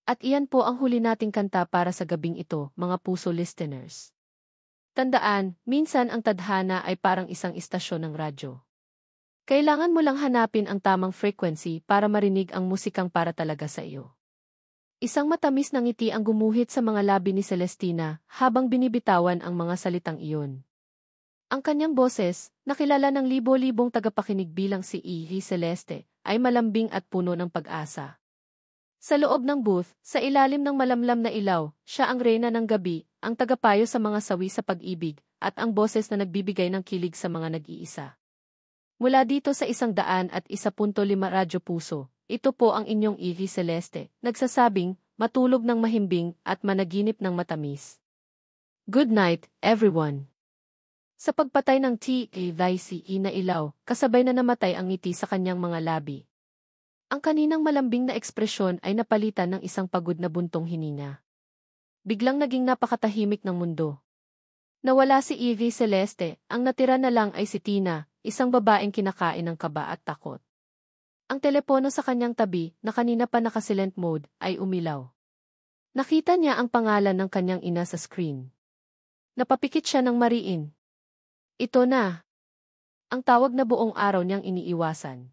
At iyan po ang huli nating kanta para sa gabing ito, mga puso listeners. Tandaan, minsan ang tadhana ay parang isang istasyon ng radyo. Kailangan mo lang hanapin ang tamang frequency para marinig ang musikang para talaga sa iyo. Isang matamis na ngiti ang gumuhit sa mga labi ni Celestina habang binibitawan ang mga salitang iyon. Ang kanyang boses, nakilala ng libo-libong tagapakinig bilang si Ihi Celeste, ay malambing at puno ng pag-asa. Sa loob ng booth, sa ilalim ng malamlam na ilaw, siya ang reyna ng gabi, ang tagapayo sa mga sawi sa pag-ibig, at ang boses na nagbibigay ng kilig sa mga nag-iisa. Mula dito sa 101.5 Radyo Puso, ito po ang inyong Ihi Celeste, nagsasabing, matulog ng mahimbing at managinip ng matamis. Good night, everyone. Sa pagpatay ng T.A.V.C.E. na ilaw, kasabay na namatay ang ngiti sa kanyang mga labi. Ang kaninang malambing na ekspresyon ay napalitan ng isang pagod na buntong hininga. Biglang naging napakatahimik ng mundo. Nawala si Ihi Celeste, ang natira na lang ay si Tina, isang babaeng kinakain ng kaba at takot. Ang telepono sa kanyang tabi, na kanina pa naka-silent mode, ay umilaw. Nakita niya ang pangalan ng kanyang ina sa screen. Napapikit siya ng mariin. Ito na. Ang tawag na buong araw niyang iniiwasan.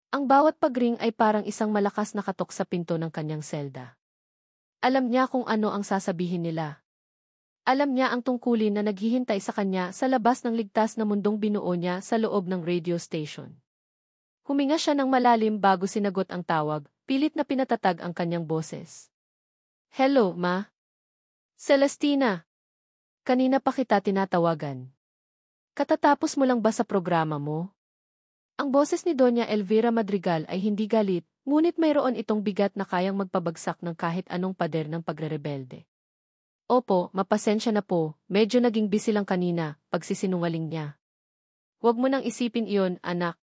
Ang bawat pagring ay parang isang malakas na katok sa pinto ng kanyang selda. Alam niya kung ano ang sasabihin nila. Alam niya ang tungkulin na naghihintay sa kanya sa labas ng ligtas na mundong binuo niya sa loob ng radio station. Huminga siya ng malalim bago sinagot ang tawag, pilit na pinatatag ang kanyang boses. Hello, Ma? Celestina. Kanina pa kita tinatawagan. Katatapos mo lang ba sa programa mo? Ang boses ni Doña Elvira Madrigal ay hindi galit, ngunit mayroon itong bigat na kayang magpabagsak ng kahit anong pader ng pagrerebelde. Opo, mapasensya na po, medyo naging busy lang kanina, pagsisinungaling niya. Huwag mo nang isipin iyon, anak.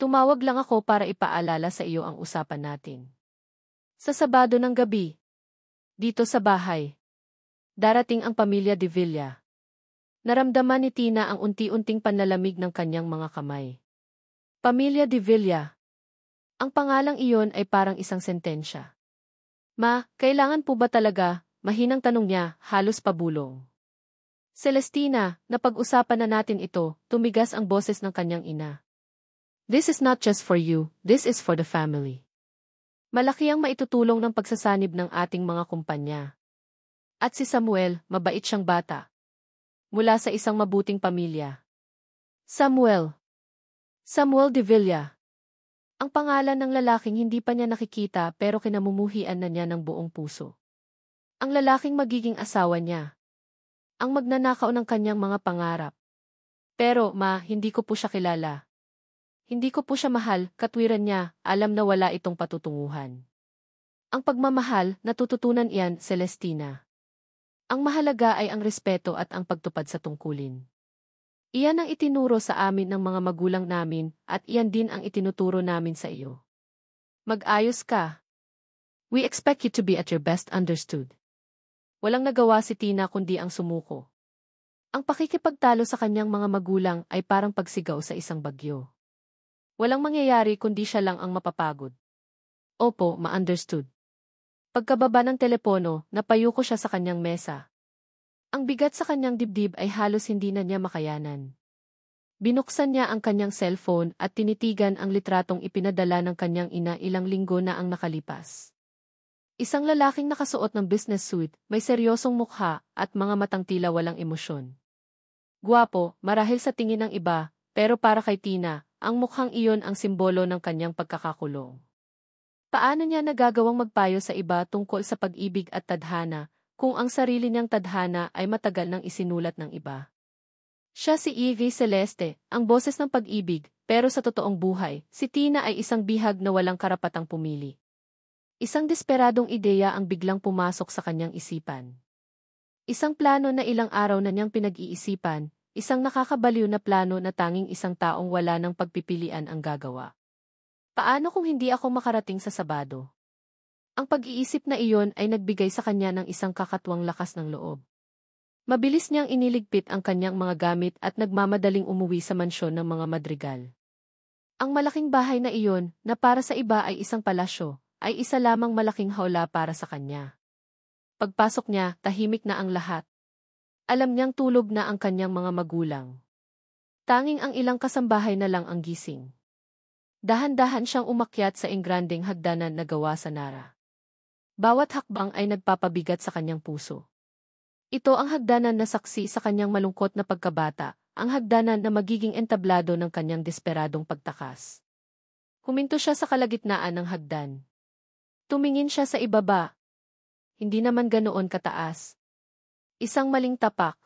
Tumawag lang ako para ipaalala sa iyo ang usapan natin. Sa Sabado ng gabi. Dito sa bahay. Darating ang pamilya de Villa. Naramdaman ni Tina ang unti-unting panlalamig ng kanyang mga kamay. Pamilya de Villa. Ang pangalang iyon ay parang isang sentensya. Ma, kailangan po ba talaga? Mahinang tanong niya, halos pabulong. Celestina, napag-usapan na natin ito, tumigas ang boses ng kanyang ina. This is not just for you, this is for the family. Malaki ang maitutulong ng pagsasanib ng ating mga kumpanya. At si Samuel, mabait siyang bata. Mula sa isang mabuting pamilya. Samuel de Villa. Ang pangalan ng lalaking hindi pa niya nakikita pero kinamumuhian na niya ng buong puso. Ang lalaking magiging asawa niya. Ang magnanakaw ng kanyang mga pangarap. Pero, Ma, hindi ko po siya kilala. Hindi ko po siya mahal, katwiran niya, alam na wala itong patutunguhan. Ang pagmamahal, natututunan iyan, Celestina. Ang mahalaga ay ang respeto at ang pagtupad sa tungkulin. Iyan ang itinuro sa amin ng mga magulang namin at iyan din ang itinuturo namin sa iyo. Mag-ayos ka. We expect you to be at your best, understood. Walang nagawa si Tina kundi ang sumuko. Ang pakikipagtalo sa kanyang mga magulang ay parang pagsigaw sa isang bagyo. Walang mangyayari kundi siya lang ang mapapagod. Opo, ma-understood. Pagkababa ng telepono, napayuko siya sa kanyang mesa. Ang bigat sa kanyang dibdib ay halos hindi na niya makayanan. Binuksan niya ang kanyang cellphone at tinitigan ang litratong ipinadala ng kanyang ina ilang linggo na ang nakalipas. Isang lalaking nakasuot ng business suit, may seryosong mukha at mga matang tila walang emosyon. Guwapo, marahil sa tingin ng iba, pero para kay Tina, ang mukhang iyon ang simbolo ng kanyang pagkakakulong. Paano niya nagagawang magpayo sa iba tungkol sa pag-ibig at tadhana, kung ang sarili niyang tadhana ay matagal nang isinulat ng iba? Siya si Ihi Celeste, ang boses ng pag-ibig, pero sa totoong buhay, si Tina ay isang bihag na walang karapatang pumili. Isang desperadong ideya ang biglang pumasok sa kanyang isipan. Isang plano na ilang araw na niyang pinag-iisipan, isang nakakabaliw na plano na tanging isang taong wala ng pagpipilian ang gagawa. Paano kung hindi ako makarating sa Sabado? Ang pag-iisip na iyon ay nagbigay sa kanya ng isang kakatuwang lakas ng loob. Mabilis niyang iniligpit ang kanyang mga gamit at nagmamadaling umuwi sa mansyon ng mga Madrigal. Ang malaking bahay na iyon, na para sa iba ay isang palasyo, ay isa lamang malaking hawla para sa kanya. Pagpasok niya, tahimik na ang lahat. Alam niyang tulog na ang kanyang mga magulang. Tanging ang ilang kasambahay na lang ang gising. Dahan-dahan siyang umakyat sa ingranding hagdanan na gawa sa Nara. Bawat hakbang ay nagpapabigat sa kanyang puso. Ito ang hagdanan na saksi sa kanyang malungkot na pagkabata, ang hagdanan na magiging entablado ng kanyang desperadong pagtakas. Huminto siya sa kalagitnaan ng hagdan. Tumingin siya sa ibaba. Hindi naman ganoon kataas. Isang maling tapak.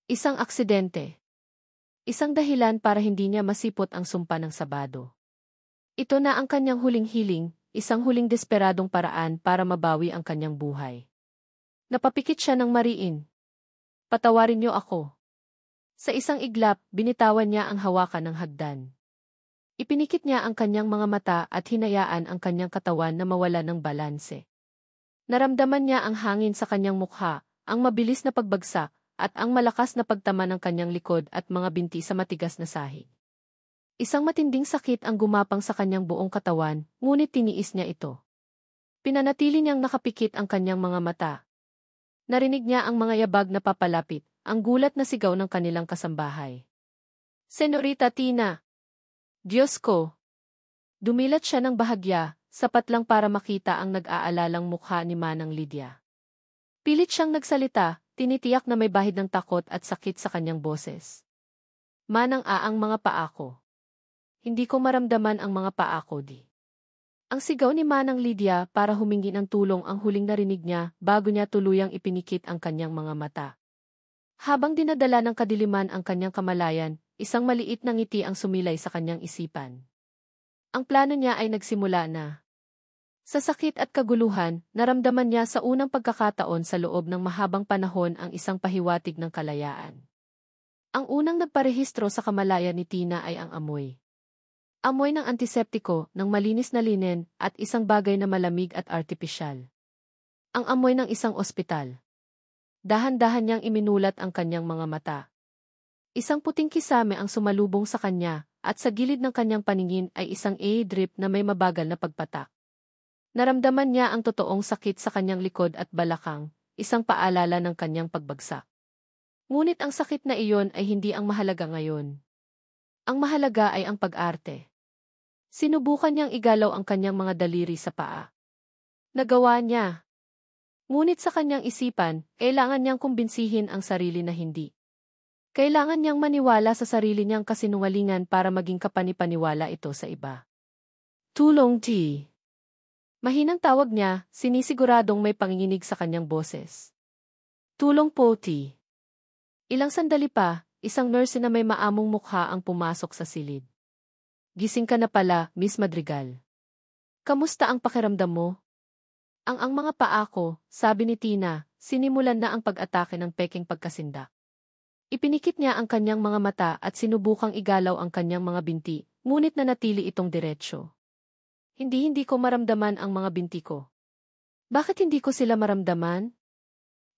Isang aksidente. Isang dahilan para hindi niya masipot ang sumpa ng Sabado. Ito na ang kanyang huling hiling, isang huling desperadong paraan para mabawi ang kanyang buhay. Napapikit siya ng mariin. Patawarin niyo ako. Sa isang iglap, binitawan niya ang hawakan ng hagdan. Ipinikit niya ang kanyang mga mata at hinayaan ang kanyang katawan na mawala ng balanse. Naramdaman niya ang hangin sa kanyang mukha, ang mabilis na pagbagsak, at ang malakas na pagtama ng kanyang likod at mga binti sa matigas na sahig. Isang matinding sakit ang gumapang sa kanyang buong katawan, ngunit tiniis niya ito. Pinanatili niyang nakapikit ang kanyang mga mata. Narinig niya ang mga yabag na papalapit, ang gulat na sigaw ng kanilang kasambahay. Senorita Tina! Diyos ko! Dumilat siya ng bahagya, sapat lang para makita ang nag-aalalang mukha ni Manang Lydia. Pilit siyang nagsalita, tinitiyak na may bahid ng takot at sakit sa kanyang boses. Manang ang mga paa ko. Hindi ko maramdaman ang mga paa ko di. Ang sigaw ni Manang Lydia para humingi ng tulong ang huling narinig niya bago niya tuluyang ipinikit ang kanyang mga mata. Habang dinadala ng kadiliman ang kanyang kamalayan, isang maliit na ngiti ang sumilay sa kanyang isipan. Ang plano niya ay nagsimula na. Sa sakit at kaguluhan, naramdaman niya sa unang pagkakataon sa loob ng mahabang panahon ang isang pahiwatig ng kalayaan. Ang unang nagparehistro sa kamalayan ni Tina ay ang amoy. Amoy ng antiseptiko, ng malinis na linen, at isang bagay na malamig at artipisyal. Ang amoy ng isang ospital. Dahan-dahan niyang iminulat ang kanyang mga mata. Isang puting kisame ang sumalubong sa kanya, at sa gilid ng kanyang paningin ay isang drip na may mabagal na pagpatak. Naramdaman niya ang totoong sakit sa kanyang likod at balakang, isang paalala ng kanyang pagbagsak. Ngunit ang sakit na iyon ay hindi ang mahalaga ngayon. Ang mahalaga ay ang pag-arte. Sinubukan niyang igalaw ang kanyang mga daliri sa paa. Nagawa niya. Ngunit sa kanyang isipan, kailangan niyang kumbinsihin ang sarili na hindi. Kailangan niyang maniwala sa sarili niyang kasinungalingan para maging kapanipaniwala ito sa iba. Tulong T. Mahinang tawag niya, sinisiguradong may panginginig sa kanyang boses. Tulong po, T. Ilang sandali pa, isang nurse na may maamong mukha ang pumasok sa silid. Gising ka na pala, Miss Madrigal. Kamusta ang pakiramdam mo? Ang mga paa ko, sabi ni Tina, sinimulan na ang pag-atake ng peking pagkasindak. Ipinikit niya ang kanyang mga mata at sinubukang igalaw ang kanyang mga binti, ngunit nanatili itong diretsyo. Hindi ko maramdaman ang mga binti ko. Bakit hindi ko sila maramdaman?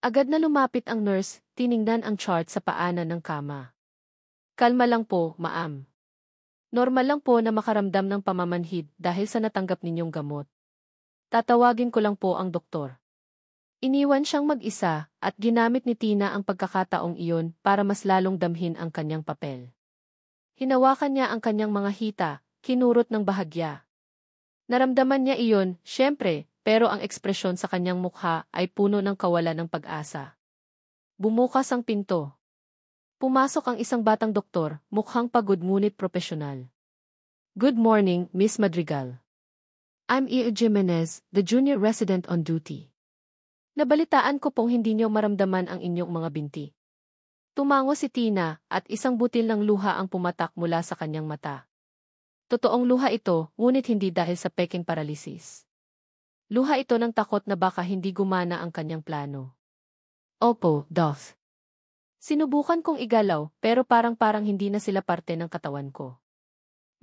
Agad na lumapit ang nurse, tiningnan ang chart sa paanan ng kama. Kalma lang po, ma'am. Normal lang po na makaramdam ng pamamanhid dahil sa natanggap ninyong gamot. Tatawagin ko lang po ang doktor. Iniwan siyang mag-isa at ginamit ni Tina ang pagkakataong iyon para mas lalong damhin ang kanyang papel. Hinawakan niya ang kanyang mga hita, kinurot ng bahagya. Naramdaman niya iyon, syempre, pero ang ekspresyon sa kanyang mukha ay puno ng kawalan ng pag-asa. Bumukas ang pinto. Pumasok ang isang batang doktor, mukhang pagod ngunit propesyonal. Good morning, Miss Madrigal. I'm E. Jimenez, the junior resident on duty. Nabalitaan ko pong hindi niyo maramdaman ang inyong mga binti. Tumango si Tina at isang butil ng luha ang pumatak mula sa kanyang mata. Totoong luha ito, ngunit hindi dahil sa peking paralysis. Luha ito ng takot na baka hindi gumana ang kanyang plano. Opo, Doc. Sinubukan kong igalaw, pero parang hindi na sila parte ng katawan ko.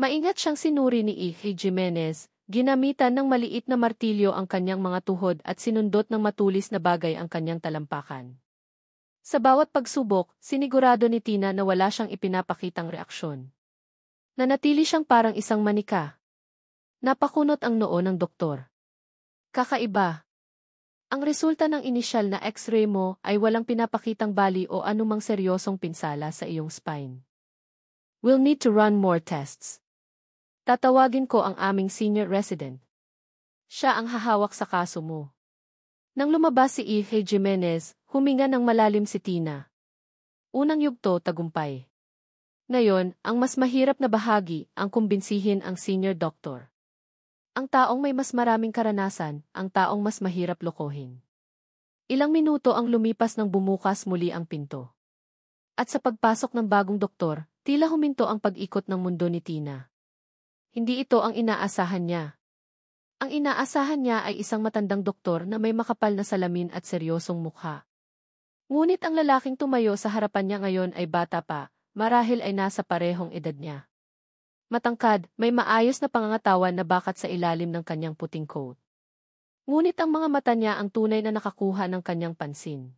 Maingat siyang sinuri ni E. Jimenez, ginamitan ng maliit na martilyo ang kanyang mga tuhod at sinundot ng matulis na bagay ang kanyang talampakan. Sa bawat pagsubok, sinigurado ni Tina na wala siyang ipinapakitang reaksyon. Nanatili siyang parang isang manika. Napakunot ang noo ng doktor. Kakaiba. Ang resulta ng inisyal na X-ray mo ay walang pinapakitang bali o anumang seryosong pinsala sa iyong spine. We'll need to run more tests. Tatawagin ko ang aming senior resident. Siya ang hahawak sa kaso mo. Nang lumabas si E.J. Jimenez, huminga ng malalim si Tina. Unang yugto, tagumpay. Ngayon, ang mas mahirap na bahagi, ang kumbinsihin ang senior doctor. Ang taong may mas maraming karanasan, ang taong mas mahirap lokohin. Ilang minuto ang lumipas nang bumukas muli ang pinto. At sa pagpasok ng bagong doktor, tila huminto ang pag-ikot ng mundo ni Tina. Hindi ito ang inaasahan niya. Ang inaasahan niya ay isang matandang doktor na may makapal na salamin at seryosong mukha. Ngunit ang lalaking tumayo sa harapan niya ngayon ay bata pa, marahil ay nasa parehong edad niya. Matangkad, may maayos na pangangatawan na bakat sa ilalim ng kanyang puting coat. Ngunit ang mga mata niya ang tunay na nakakuha ng kanyang pansin.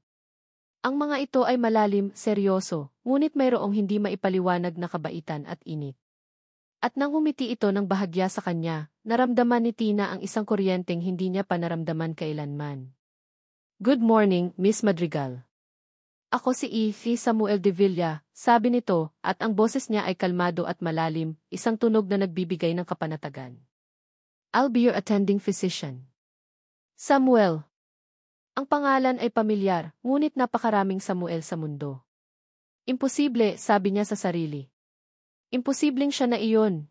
Ang mga ito ay malalim, seryoso, ngunit mayroong hindi maipaliwanag na kabaitan at init. At nang humiti ito ng bahagya sa kanya, naramdaman ni Tina ang isang kuryenteng hindi niya pa naramdaman kailanman. Good morning, Miss Madrigal. Ako si E.F. Samuel de Villa, sabi nito, at ang boses niya ay kalmado at malalim, isang tunog na nagbibigay ng kapanatagan. I'll be your attending physician. Samuel. Ang pangalan ay pamilyar, ngunit napakaraming Samuel sa mundo. Imposible, sabi niya sa sarili. Imposibleng siya na iyon.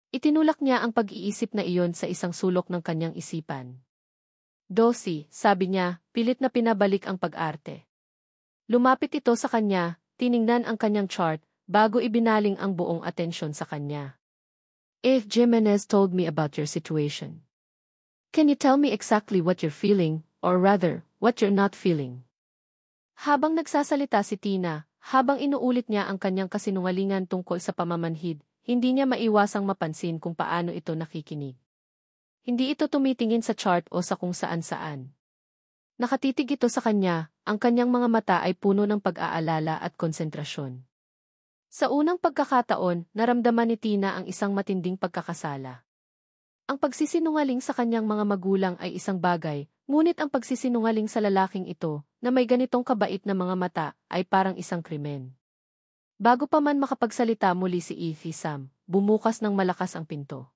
Itinulak niya ang pag-iisip na iyon sa isang sulok ng kanyang isipan. Dosi, sabi niya, pilit na pinabalik ang pag-arte. Lumapit ito sa kanya, tiningnan ang kanyang chart, bago ibinaling ang buong atensyon sa kanya. If Jimenez told me about your situation. Can you tell me exactly what you're feeling, or rather, what you're not feeling? Habang nagsasalita si Tina, habang inuulit niya ang kanyang kasinungalingan tungkol sa pamamanhid, hindi niya maiwasang mapansin kung paano ito nakikinig. Hindi ito tumitingin sa chart o sa kung saan-saan. Nakatitig ito sa kanya, ang kanyang mga mata ay puno ng pag-aalala at konsentrasyon. Sa unang pagkakataon, naramdaman ni Tina ang isang matinding pagkakasala. Ang pagsisinungaling sa kanyang mga magulang ay isang bagay, ngunit ang pagsisinungaling sa lalaking ito, na may ganitong kabait na mga mata, ay parang isang krimen. Bago pa man makapagsalita muli si E.F. Sam, bumukas ng malakas ang pinto.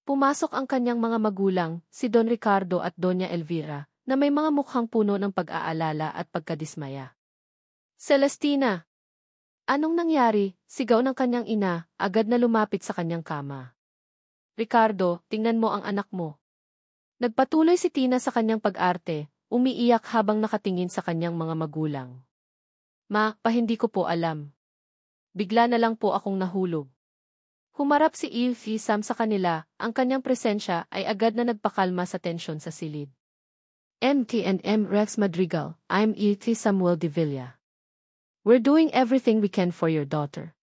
Pumasok ang kanyang mga magulang, si Don Ricardo at Doña Elvira, na may mga mukhang puno ng pag-aalala at pagkadismaya. Celestina! Anong nangyari? Sigaw ng kanyang ina, agad na lumapit sa kanyang kama. Ricardo, tingnan mo ang anak mo. Nagpatuloy si Tina sa kanyang pag-arte, umiiyak habang nakatingin sa kanyang mga magulang. Ma, hindi ko po alam. Bigla na lang po akong nahulog. Humarap si E.F. Sam sa kanila, ang kanyang presensya ay agad na nagpakalma sa tensyon sa silid. M. Rex Madrigal, I'm E.F. Samuel de Villa. We're doing everything we can for your daughter.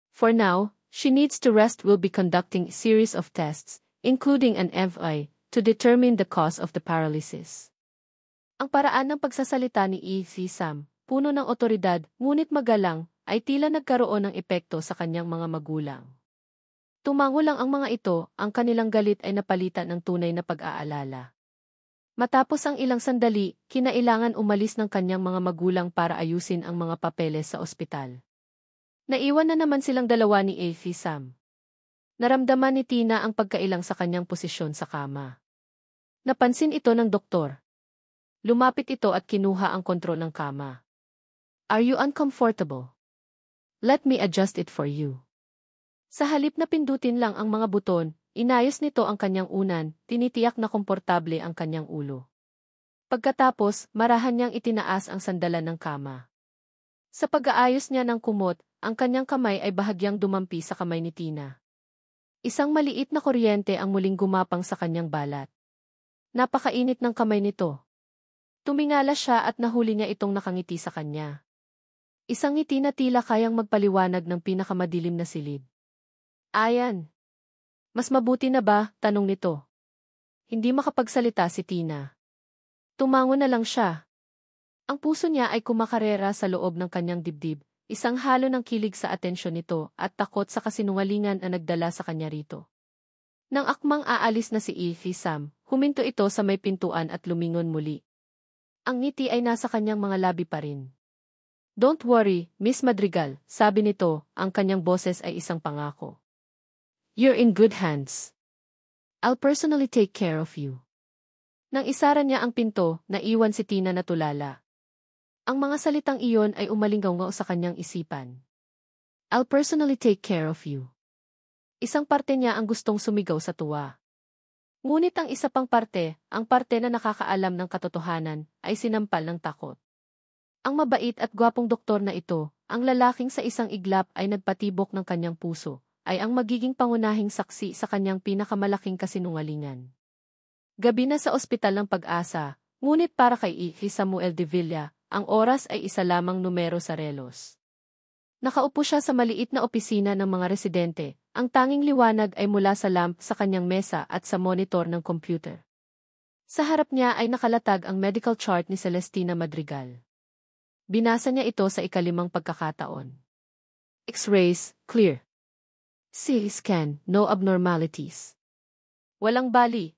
For now, she needs to rest. We'll be conducting a series of tests, including an MRI, to determine the cause of the paralysis. Ang paraan ng pagsasalita ni E.F. Sam, puno ng otoridad, ngunit magalang, ay tila nagkaroon ng epekto sa kanyang mga magulang. Tumango lang ang mga ito, ang kanilang galit ay napalitan ng tunay na pag-aalala. Matapos ang ilang sandali, kinailangan umalis ng kanyang mga magulang para ayusin ang mga papeles sa ospital. Naiwan na naman silang dalawa ni E.F. Sam. Naramdaman ni Tina ang pagkailang sa kanyang posisyon sa kama. Napansin ito ng doktor. Lumapit ito at kinuha ang kontrol ng kama. Are you uncomfortable? Let me adjust it for you. Sa halip na pindutin lang ang mga buton, inayos nito ang kanyang unan, tinitiyak na komportable ang kanyang ulo. Pagkatapos, marahan niyang itinaas ang sandalan ng kama. Sa pag-aayos niya ng kumot, ang kanyang kamay ay bahagyang dumampi sa kamay ni Tina. Isang maliit na kuryente ang muling gumapang sa kanyang balat. Napakainit ng kamay nito. Tumingala siya at nahuli niya itong nakangiti sa kanya. Isang ngiti na tila kayang magpaliwanag ng pinakamadilim na silid. Ayan. Mas mabuti na ba? Tanong nito. Hindi makapagsalita si Tina. Tumango na lang siya. Ang puso niya ay kumakarera sa loob ng kanyang dibdib, isang halo ng kilig sa atensyon nito at takot sa kasinungalingan na nagdala sa kanya rito. Nang akmang aalis na si E.F. Sam, Huminto ito sa may pintuan at lumingon muli. Ang ngiti ay nasa kanyang mga labi pa rin. Don't worry, Miss Madrigal, sabi nito, ang kanyang boses ay isang pangako. You're in good hands. I'll personally take care of you. Nang isara niya ang pinto, naiwan si Tina na tulala. Ang mga salitang iyon ay umalinggaw sa kanyang isipan. I'll personally take care of you. Isang parte niya ang gustong sumigaw sa tuwa. Ngunit ang isa pang parte, ang parte na nakakaalam ng katotohanan, ay sinampal ng takot. Ang mabait at gwapong doktor na ito, ang lalaking sa isang iglap ay nagpatibok ng kanyang puso, ay ang magiging pangunahing saksi sa kanyang pinakamalaking kasinungalingan. Gabi na sa ospital ng Pag-asa, ngunit para kay Samuel de Villa, ang oras ay isa lamang numero sa relos. Nakaupo siya sa maliit na opisina ng mga residente, ang tanging liwanag ay mula sa lamp sa kanyang mesa at sa monitor ng computer. Sa harap niya ay nakalatag ang medical chart ni Celestina Madrigal. Binasa niya ito sa ikalimang pagkakataon. X-rays, clear. CT scan, no abnormalities. Walang bali.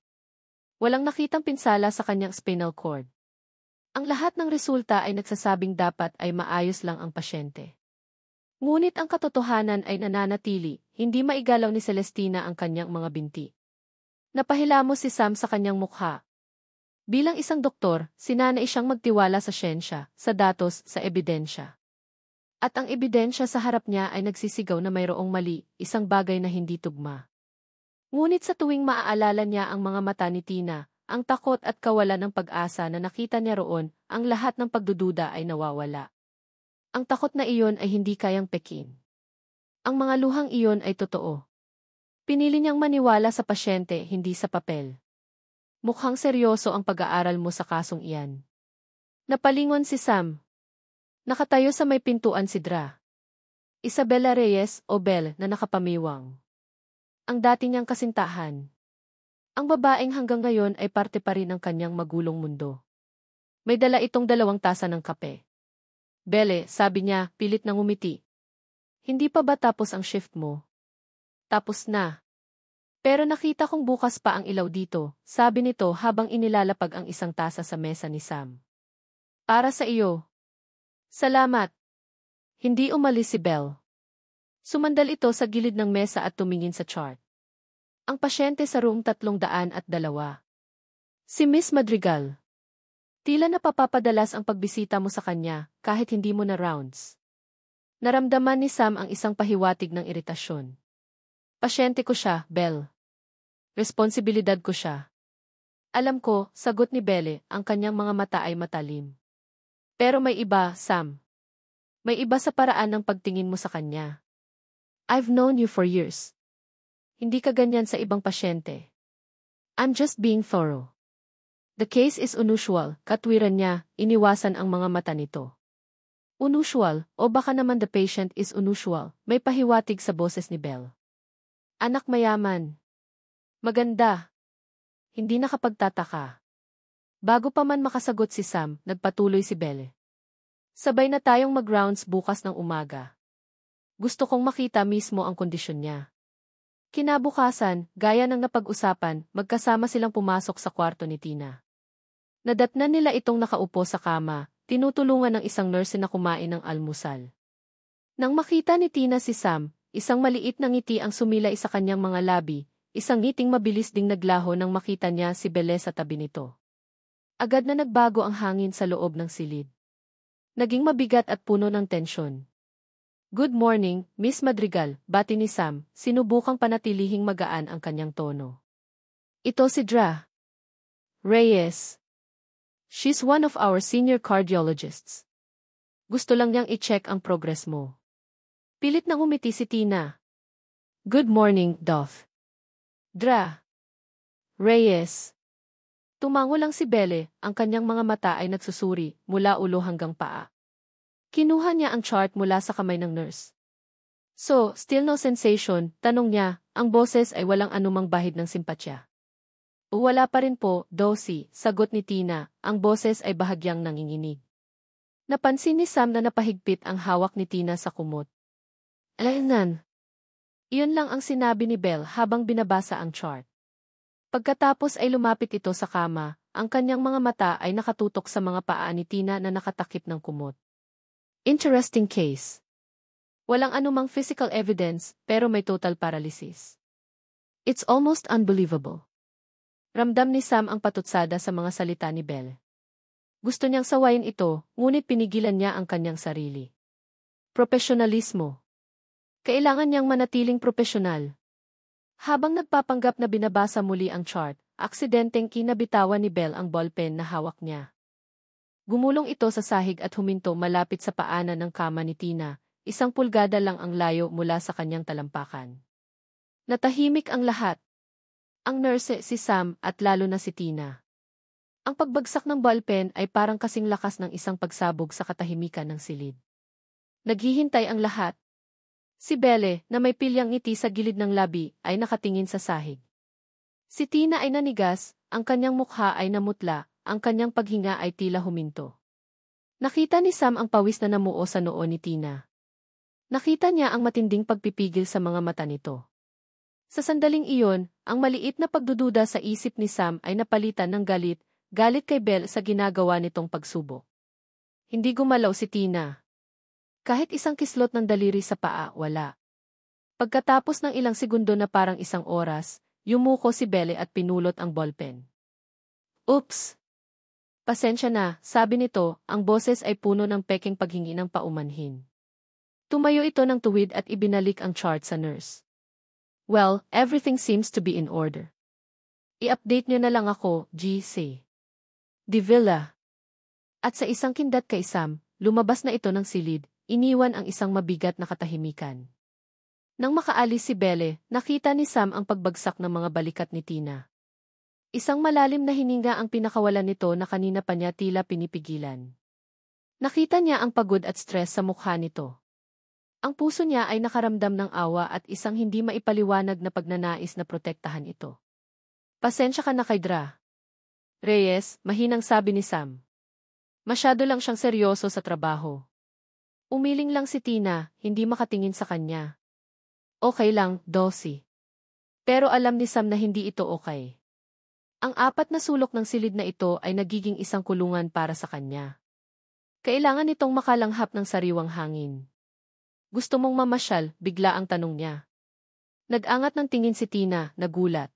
Walang nakitang pinsala sa kanyang spinal cord. Ang lahat ng resulta ay nagsasabing dapat ay maayos lang ang pasyente. Ngunit ang katotohanan ay nananatili, hindi maigalaw ni Celestina ang kanyang mga binti. Napahilamos si Sam sa kanyang mukha. Bilang isang doktor, sinanay siyang magtiwala sa siyensya, sa datos, sa ebidensya. At ang ebidensya sa harap niya ay nagsisigaw na mayroong mali, isang bagay na hindi tugma. Ngunit sa tuwing maaalala niya ang mga mata ni Tina, ang takot at kawalan ng pag-asa na nakita niya roon, ang lahat ng pagdududa ay nawawala. Ang takot na iyon ay hindi kayang pekin. Ang mga luhang iyon ay totoo. Pinili niyang maniwala sa pasyente, hindi sa papel. Mukhang seryoso ang pag-aaral mo sa kasong iyan. Napalingon si Sam. Nakatayo sa may pintuan si Dra. Isabella Reyes o Belle na nakapamiwang. Ang dati niyang kasintahan. Ang babaeng hanggang ngayon ay parte pa rin ng kanyang magulong mundo. May dala itong 2 tasa ng kape. Belle, sabi niya, pilit na ngumiti. Hindi pa ba tapos ang shift mo? Tapos na. Pero nakita kong bukas pa ang ilaw dito, sabi nito habang inilalapag ang isang tasa sa mesa ni Sam. Para sa iyo. Salamat. Hindi umalis si Belle. Sumandal ito sa gilid ng mesa at tumingin sa chart. Ang pasyente sa room 302. Si Miss Madrigal. Tila napapapadalas ang pagbisita mo sa kanya, kahit hindi mo na rounds. Naramdaman ni Sam ang isang pahiwatig ng iritasyon. Pasyente ko siya, Belle. Responsibilidad ko siya. Alam ko, sagot ni Belle, ang kanyang mga mata ay matalim. Pero may iba, Sam. May iba sa paraan ng pagtingin mo sa kanya. I've known you for years. Hindi ka ganyan sa ibang pasyente. I'm just being thorough. The case is unusual, katwiran niya, iniwasan ang mga mata nito. Unusual, o baka naman the patient is unusual, may pahiwatig sa boses ni Belle. Anak mayaman. Maganda. Hindi nakapagtataka. Bago pa man makasagot si Sam, nagpatuloy si Belle. Sabay na tayong mag-rounds bukas ng umaga. Gusto kong makita mismo ang kondisyon niya. Kinabukasan, gaya ng napag-usapan, magkasama silang pumasok sa kwarto ni Tina. Nadatnan nila itong nakaupo sa kama, tinutulungan ng isang nurse na kumain ng almusal. Nang makita ni Tina si Sam, isang maliit na ngiti ang sumilay sa kanyang mga labi, isang ngiting mabilis ding naglaho nang makita niya si Belle sa tabi nito. Agad na nagbago ang hangin sa loob ng silid. Naging mabigat at puno ng tensyon. Good morning, Miss Madrigal, bati ni Sam, sinubukang panatilihing magaan ang kanyang tono. Ito si Dra. Reyes. She's one of our senior cardiologists. Gusto lang niyang i-check ang progress mo. Pilit na umiti si Tina. Good morning, Doc. Dra. Reyes. Tumango lang si Belle, ang kanyang mga mata ay nagsusuri, mula ulo hanggang paa. Kinuha niya ang chart mula sa kamay ng nurse. So, still no sensation, tanong niya, ang boses ay walang anumang bahid ng simpatya. Wala pa rin po, Dosi, sagot ni Tina, ang boses ay bahagyang nanginginig. Napansin ni Sam na napahigpit ang hawak ni Tina sa kumot. Alaynan. Iyon lang ang sinabi ni Belle habang binabasa ang chart. Pagkatapos ay lumapit ito sa kama, ang kanyang mga mata ay nakatutok sa mga paa ni Tina na nakatakip ng kumot. Interesting case. Walang anumang physical evidence, pero may total paralysis. It's almost unbelievable. Ramdam ni Sam ang patutsada sa mga salita ni Belle. Gusto niyang sawayin ito, ngunit pinigilan niya ang kanyang sarili. Profesionalismo. Kailangan niyang manatiling profesional. Habang nagpapanggap na binabasa muli ang chart, aksidenteng kinabitawan ni Belle ang ballpen na hawak niya. Gumulong ito sa sahig at huminto malapit sa paanan ng kama ni Tina, 1 pulgada lang ang layo mula sa kanyang talampakan. Natahimik ang lahat. Ang nurse, si Sam, at lalo na si Tina. Ang pagbagsak ng ballpen ay parang kasing lakas ng isang pagsabog sa katahimikan ng silid. Naghihintay ang lahat. Si Belle, na may pilyang ngiti sa gilid ng labi, ay nakatingin sa sahig. Si Tina ay nanigas, ang kanyang mukha ay namutla, ang kanyang paghinga ay tila huminto. Nakita ni Sam ang pawis na namuo sa noo ni Tina. Nakita niya ang matinding pagpipigil sa mga mata nito. Sa sandaling iyon, ang maliit na pagdududa sa isip ni Sam ay napalitan ng galit kay Belle sa ginagawa nitong pagsubok. Hindi gumalaw si Tina. Kahit isang kislot ng daliri sa paa, wala. Pagkatapos ng ilang segundo na parang 1 oras, yumuko si Belle at pinulot ang ballpen. Oops! Pasensya na, sabi nito, ang boses ay puno ng peking paghingi ng paumanhin. Tumayo ito ng tuwid at ibinalik ang chart sa nurse. Well, everything seems to be in order. I-update niyo na lang ako, GC. De Villa. At sa isang kindat kay Sam, lumabas na ito ng silid, iniwan ang isang mabigat na katahimikan. Nang makaalis si Belle, nakita ni Sam ang pagbagsak ng mga balikat ni Tina. Isang malalim na hininga ang pinakawalan nito na kanina pa niya tila pinipigilan. Nakita niya ang pagod at stress sa mukha nito. Ang puso niya ay nakaramdam ng awa at isang hindi maipaliwanag na pagnanais na protektahan ito. Pasensya ka na kay Dra. Reyes, mahinang sabi ni Sam. Masyado lang siyang seryoso sa trabaho. Umiling lang si Tina, hindi makatingin sa kanya. Okay lang, Dossie. Pero alam ni Sam na hindi ito okay. Ang 4 na sulok ng silid na ito ay nagiging isang kulungan para sa kanya. Kailangan nitong makalanghap ng sariwang hangin. Gusto mong mamasyal, bigla ang tanong niya. Nag-angat ng tingin si Tina, nagulat.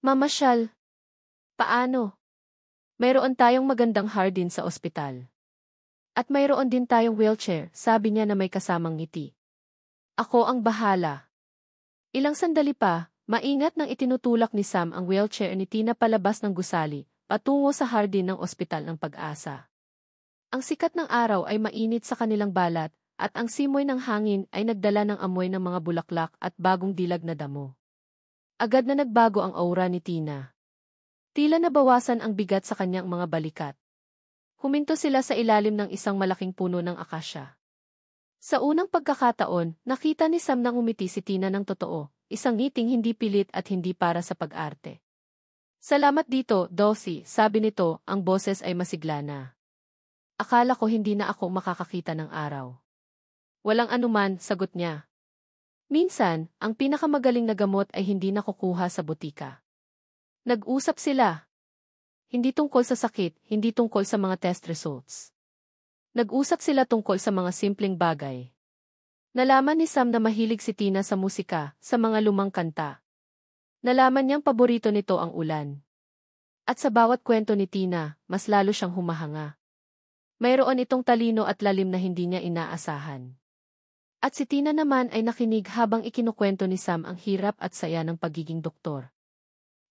Mamasyal? Paano? Mayroon tayong magandang hardin sa ospital. At mayroon din tayong wheelchair, sabi niya na may kasamang ngiti. Ako ang bahala. Ilang sandali pa, maingat nang itinutulak ni Sam ang wheelchair ni Tina palabas ng gusali, patungo sa hardin ng ospital ng Pag-asa. Ang sikat ng araw ay mainit sa kanilang balat, at ang simoy ng hangin ay nagdala ng amoy ng mga bulaklak at bagong dilag na damo. Agad na nagbago ang aura ni Tina. Tila nabawasan ang bigat sa kanyang mga balikat. Huminto sila sa ilalim ng isang malaking puno ng akasya. Sa unang pagkakataon, nakita ni Sam nang umiti si Tina ng totoo, isang ngiting hindi pilit at hindi para sa pag-arte. Salamat dito, Dossie, sabi nito, ang boses ay masigla na. Akala ko hindi na ako makakakita ng araw. Walang anuman, sagot niya. Minsan, ang pinakamagaling na gamot ay hindi nakukuha sa butika. Nag-usap sila. Hindi tungkol sa sakit, hindi tungkol sa mga test results. Nag-usap sila tungkol sa mga simpleng bagay. Nalaman ni Sam na mahilig si Tina sa musika, sa mga lumang kanta. Nalaman niyang paborito nito ang ulan. At sa bawat kwento ni Tina, mas lalo siyang humahanga. Mayroon itong talino at lalim na hindi niya inaasahan. At si Tina naman ay nakinig habang ikinukwento ni Sam ang hirap at saya ng pagiging doktor.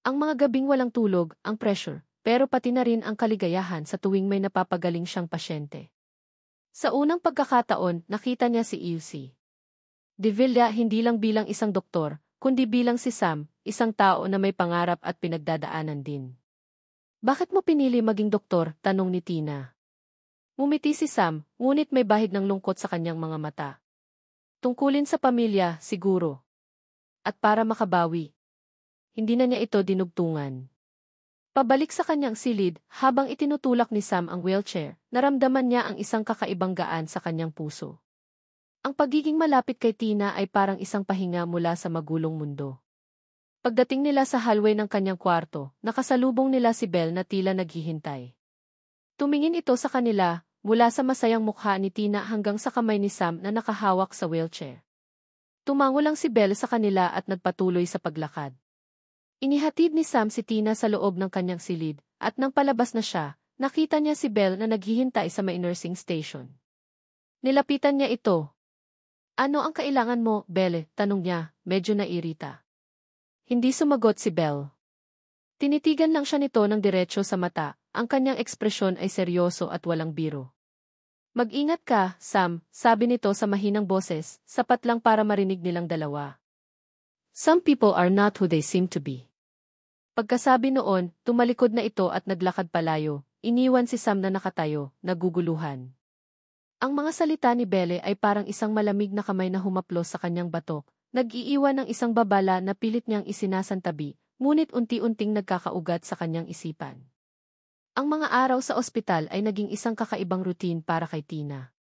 Ang mga gabing walang tulog, ang pressure, pero pati na rin ang kaligayahan sa tuwing may napapagaling siyang pasyente. Sa unang pagkakataon, nakita niya si Ilse. De Villa hindi lang bilang isang doktor, kundi bilang si Sam, isang tao na may pangarap at pinagdadaanan din. Bakit mo pinili maging doktor? Tanong ni Tina. Ngumiti si Sam, ngunit may bahid ng lungkot sa kanyang mga mata. Tungkulin sa pamilya, siguro. At para makabawi. Hindi na niya ito dinugtungan. Pabalik sa kanyang silid, habang itinutulak ni Sam ang wheelchair, naramdaman niya ang isang kakaibang gaan sa kanyang puso. Ang pagiging malapit kay Tina ay parang isang pahinga mula sa magulong mundo. Pagdating nila sa hallway ng kanyang kwarto, nakasalubong nila si Belle na tila naghihintay. Tumingin ito sa kanila, mula sa masayang mukha ni Tina hanggang sa kamay ni Sam na nakahawak sa wheelchair. Tumango lang si Belle sa kanila at nagpatuloy sa paglakad. Inihatid ni Sam si Tina sa loob ng kanyang silid, at nang palabas na siya, nakita niya si Belle na naghihintay sa may nursing station. Nilapitan niya ito. "Ano ang kailangan mo, Belle?" tanong niya, medyo nairita. Hindi sumagot si Belle. Tinitigan lang siya nito ng diretso sa mata, ang kanyang ekspresyon ay seryoso at walang biro. "Mag-ingat ka, Sam," sabi nito sa mahinang boses, sapat lang para marinig nilang dalawa. "Some people are not who they seem to be." Pagkasabi noon, tumalikod na ito at naglakad palayo, iniwan si Sam na nakatayo, naguguluhan. Ang mga salita ni Belle ay parang isang malamig na kamay na humaplos sa kanyang batok, nag-iiwan ng isang babala na pilit niyang isinasantabi, ngunit unti-unting nagkakaugat sa kanyang isipan. Ang mga araw sa ospital ay naging isang kakaibang routine para kay Tina.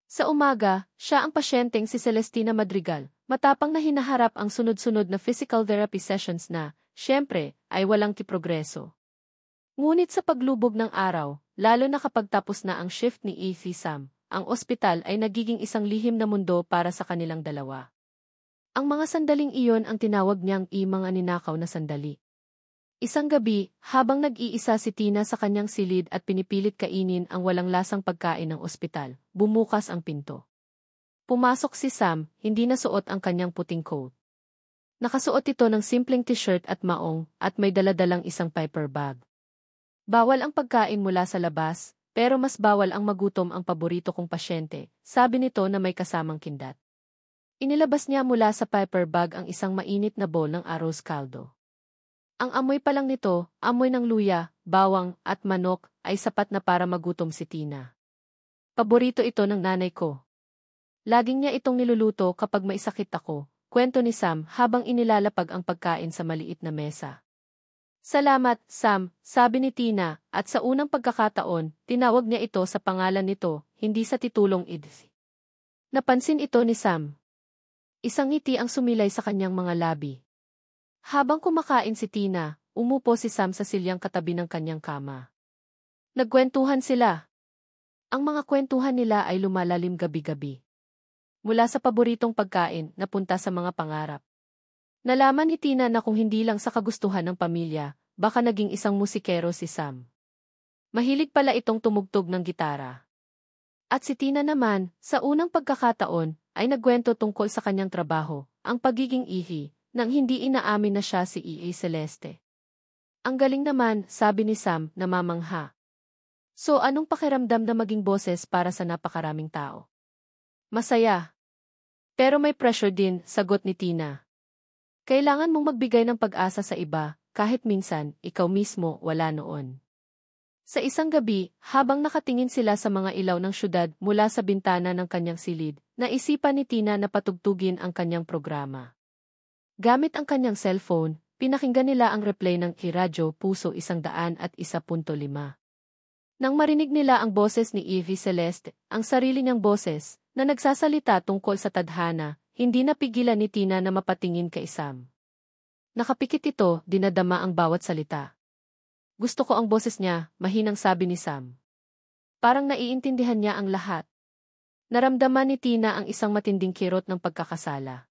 Sa umaga, siya ang pasyenteng si Celestina Madrigal, matapang na hinaharap ang sunod-sunod na physical therapy sessions na, siyempre, ay walang progreso. Ngunit sa paglubog ng araw, lalo na kapag tapos na ang shift ni Ethy Sam, ang ospital ay nagiging isang lihim na mundo para sa kanilang dalawa. Ang mga sandaling iyon ang tinawag niyang mga ninakaw na sandali. Isang gabi, habang nag-iisa si Tina sa kanyang silid at pinipilit kainin ang walang lasang pagkain ng ospital, bumukas ang pinto. Pumasok si Sam, hindi na suot ang kanyang puting coat. Nakasuot ito ng simpleng t-shirt at maong, at may daladalang isang paper bag. "Bawal ang pagkain mula sa labas, pero mas bawal ang magutom ang paborito kong pasyente," sabi nito na may kasamang kindat. Inilabas niya mula sa paper bag ang isang mainit na bowl ng arroz caldo. Ang amoy pa lang nito, amoy ng luya, bawang, at manok, ay sapat na para magutom si Tina. "Paborito ito ng nanay ko. Laging niya itong niluluto kapag may sakit ako," kwento ni Sam habang inilalapag ang pagkain sa maliit na mesa. "Salamat, Sam," sabi ni Tina, at sa unang pagkakataon, tinawag niya ito sa pangalan nito, hindi sa titulong Edith. Napansin ito ni Sam. Isang ngiti ang sumilay sa kanyang mga labi. Habang kumakain si Tina, umupo si Sam sa silyang katabi ng kanyang kama. Nagkwentuhan sila. Ang mga kwentuhan nila ay lumalalim gabi-gabi. Mula sa paboritong pagkain, napunta sa mga pangarap. Nalaman ni Tina na kung hindi lang sa kagustuhan ng pamilya, baka naging isang musikero si Sam. Mahilig pala itong tumugtog ng gitara. At si Tina naman, sa unang pagkakataon, ay nagkwento tungkol sa kanyang trabaho, ang pagiging ihi, nang hindi inaamin na siya si E.A. Celeste. "Ang galing naman," sabi ni Sam, namamangha. "So anong pakiramdam na maging boses para sa napakaraming tao?" "Masaya. Pero may pressure din," sagot ni Tina. "Kailangan mong magbigay ng pag-asa sa iba, kahit minsan, ikaw mismo, wala noon." Sa isang gabi, habang nakatingin sila sa mga ilaw ng syudad mula sa bintana ng kanyang silid, naisipan ni Tina na patugtugin ang kanyang programa. Gamit ang kanyang cellphone, pinakinggan nila ang replay ng Radyo Puso 101.5. Nang marinig nila ang boses ni Evie Celeste, ang sarili niyang boses, na nagsasalita tungkol sa tadhana, hindi napigilan ni Tina na mapatingin kay Sam. Nakapikit ito, dinadama ang bawat salita. "Gusto ko ang boses niya," mahinang sabi ni Sam. Parang naiintindihan niya ang lahat. Naramdaman ni Tina ang isang matinding kirot ng pagkakasala.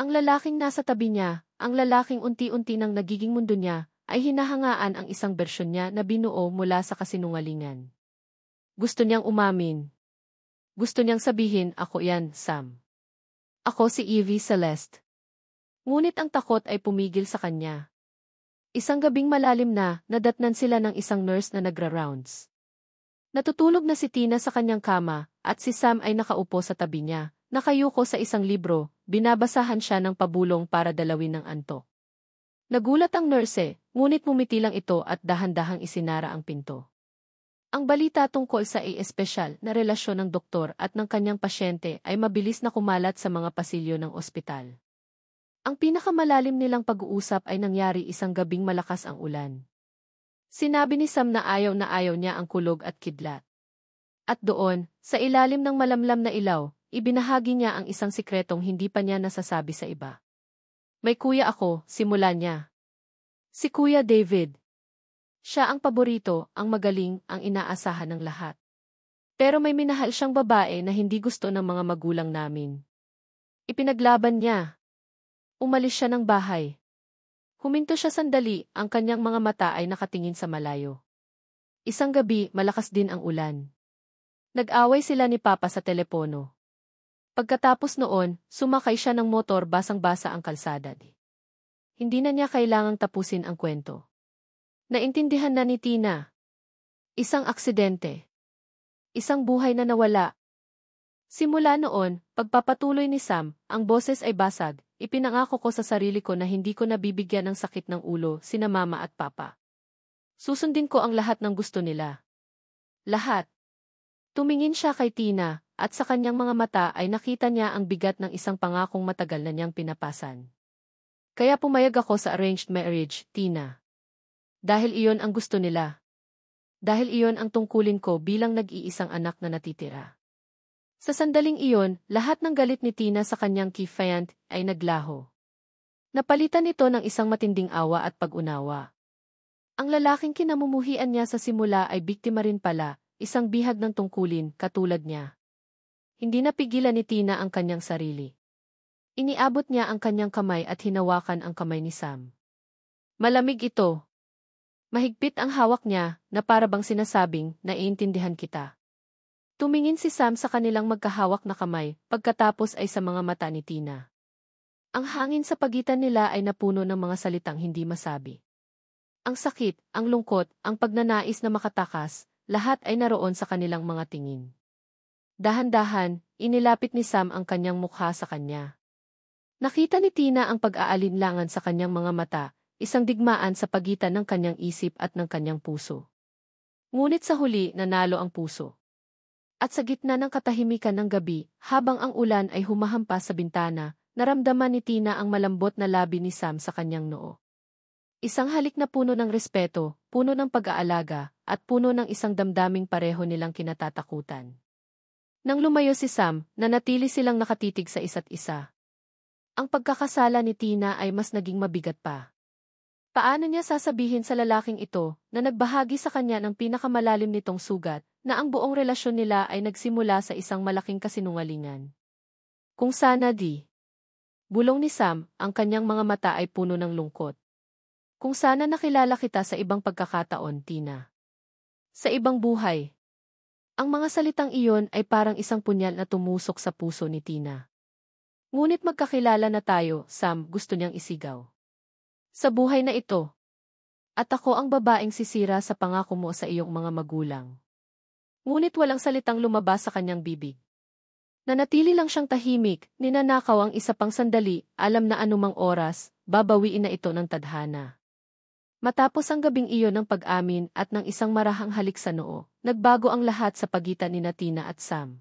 Ang lalaking nasa tabi niya, ang lalaking unti-unti nang nagiging mundo niya, ay hinahangaan ang isang bersyon niya na binuo mula sa kasinungalingan. Gusto niyang umamin. Gusto niyang sabihin, "Ako yan, Sam. Ako si Evie Celeste." Ngunit ang takot ay pumigil sa kanya. Isang gabing malalim na, nadatnan sila ng isang nurse na nagra-rounds. Natutulog na si Tina sa kanyang kama, at si Sam ay nakaupo sa tabi niya, nakayuko sa isang libro, binabasahan siya ng pabulong para dalawin ng antok. Nagulat ang nurse, ngunit mumiti lang ito at dahan-dahang isinara ang pinto. Ang balita tungkol sa espesyal na relasyon ng doktor at ng kanyang pasyente ay mabilis na kumalat sa mga pasilyo ng ospital. Ang pinakamalalim nilang pag-uusap ay nangyari isang gabing malakas ang ulan. Sinabi ni Sam na ayaw niya ang kulog at kidlat. At doon, sa ilalim ng malamlam na ilaw, ibinahagi niya ang isang sikretong hindi pa niya nasasabi sa iba. May kuya ako, simula niya. Si Kuya David. Siya ang paborito, ang magaling, ang inaasahan ng lahat. Pero may minahal siyang babae na hindi gusto ng mga magulang namin. Ipinaglaban niya. Umalis siya ng bahay. Huminto siya sandali, ang kanyang mga mata ay nakatingin sa malayo. Isang gabi, malakas din ang ulan. Nag-away sila ni Papa sa telepono. Pagkatapos noon, sumakay siya ng motor basang-basa ang kalsada. Hindi na niya kailangang tapusin ang kwento. Naintindihan na ni Tina. Isang aksidente. Isang buhay na nawala. Simula noon, pagpapatuloy ni Sam, ang boses ay basag. Ipinangako ko sa sarili ko na hindi ko nabibigyan ng sakit ng ulo sina Mama at Papa. Susundin ko ang lahat ng gusto nila. Lahat. Tumingin siya kay Tina, at sa kanyang mga mata ay nakita niya ang bigat ng isang pangakong matagal na niyang pinapasan. Kaya pumayag ako sa arranged marriage, Tina. Dahil iyon ang gusto nila. Dahil iyon ang tungkulin ko bilang nag-iisang anak na natitira. Sa sandaling iyon, lahat ng galit ni Tina sa kanyang kifiant ay naglaho. Napalitan ito ng isang matinding awa at pag-unawa. Ang lalaking kinamumuhian niya sa simula ay biktima rin pala, isang bihag ng tungkulin, katulad niya. Hindi napigilan ni Tina ang kanyang sarili. Iniabot niya ang kanyang kamay at hinawakan ang kamay ni Sam. Malamig ito. Mahigpit ang hawak niya, na parabang sinasabing, naiintindihan kita. Tumingin si Sam sa kanilang magkahawak na kamay, pagkatapos ay sa mga mata ni Tina. Ang hangin sa pagitan nila ay napuno ng mga salitang hindi masabi. Ang sakit, ang lungkot, ang pagnanais na makatakas, lahat ay naroon sa kanilang mga tingin. Dahan-dahan, inilapit ni Sam ang kanyang mukha sa kanya. Nakita ni Tina ang pag-aalinlangan sa kanyang mga mata, isang digmaan sa pagitan ng kanyang isip at ng kanyang puso. Ngunit sa huli, nanalo ang puso. At sa gitna ng katahimikan ng gabi, habang ang ulan ay humahampas sa bintana, naramdaman ni Tina ang malambot na labi ni Sam sa kanyang noo. Isang halik na puno ng respeto, puno ng pag-aalaga, at puno ng isang damdaming pareho nilang kinatatakutan. Nang lumayo si Sam, nanatili silang nakatitig sa isa't isa. Ang pagkakasala ni Tina ay mas naging mabigat pa. Paano niya sasabihin sa lalaking ito, na nagbahagi sa kanya ng pinakamalalim nitong sugat, na ang buong relasyon nila ay nagsimula sa isang malaking kasinungalingan? Kung sana di. Bulong ni Sam, ang kanyang mga mata ay puno ng lungkot. Kung sana nakilala kita sa ibang pagkakataon, Tina. Sa ibang buhay. Ang mga salitang iyon ay parang isang punyal na tumusok sa puso ni Tina. Ngunit magkakilala na tayo, Sam, gusto niyang isigaw. Sa buhay na ito. At ako ang babaeng sisira sa pangako mo sa iyong mga magulang. Ngunit walang salitang lumabas sa kanyang bibig. Nanatili lang siyang tahimik, ninanakaw ang isa pang sandali, alam na anumang oras, babawiin na ito ng tadhana. Matapos ang gabing iyon ng pag-amin at ng isang marahang halik sa noo, nagbago ang lahat sa pagitan ni Tina at Sam.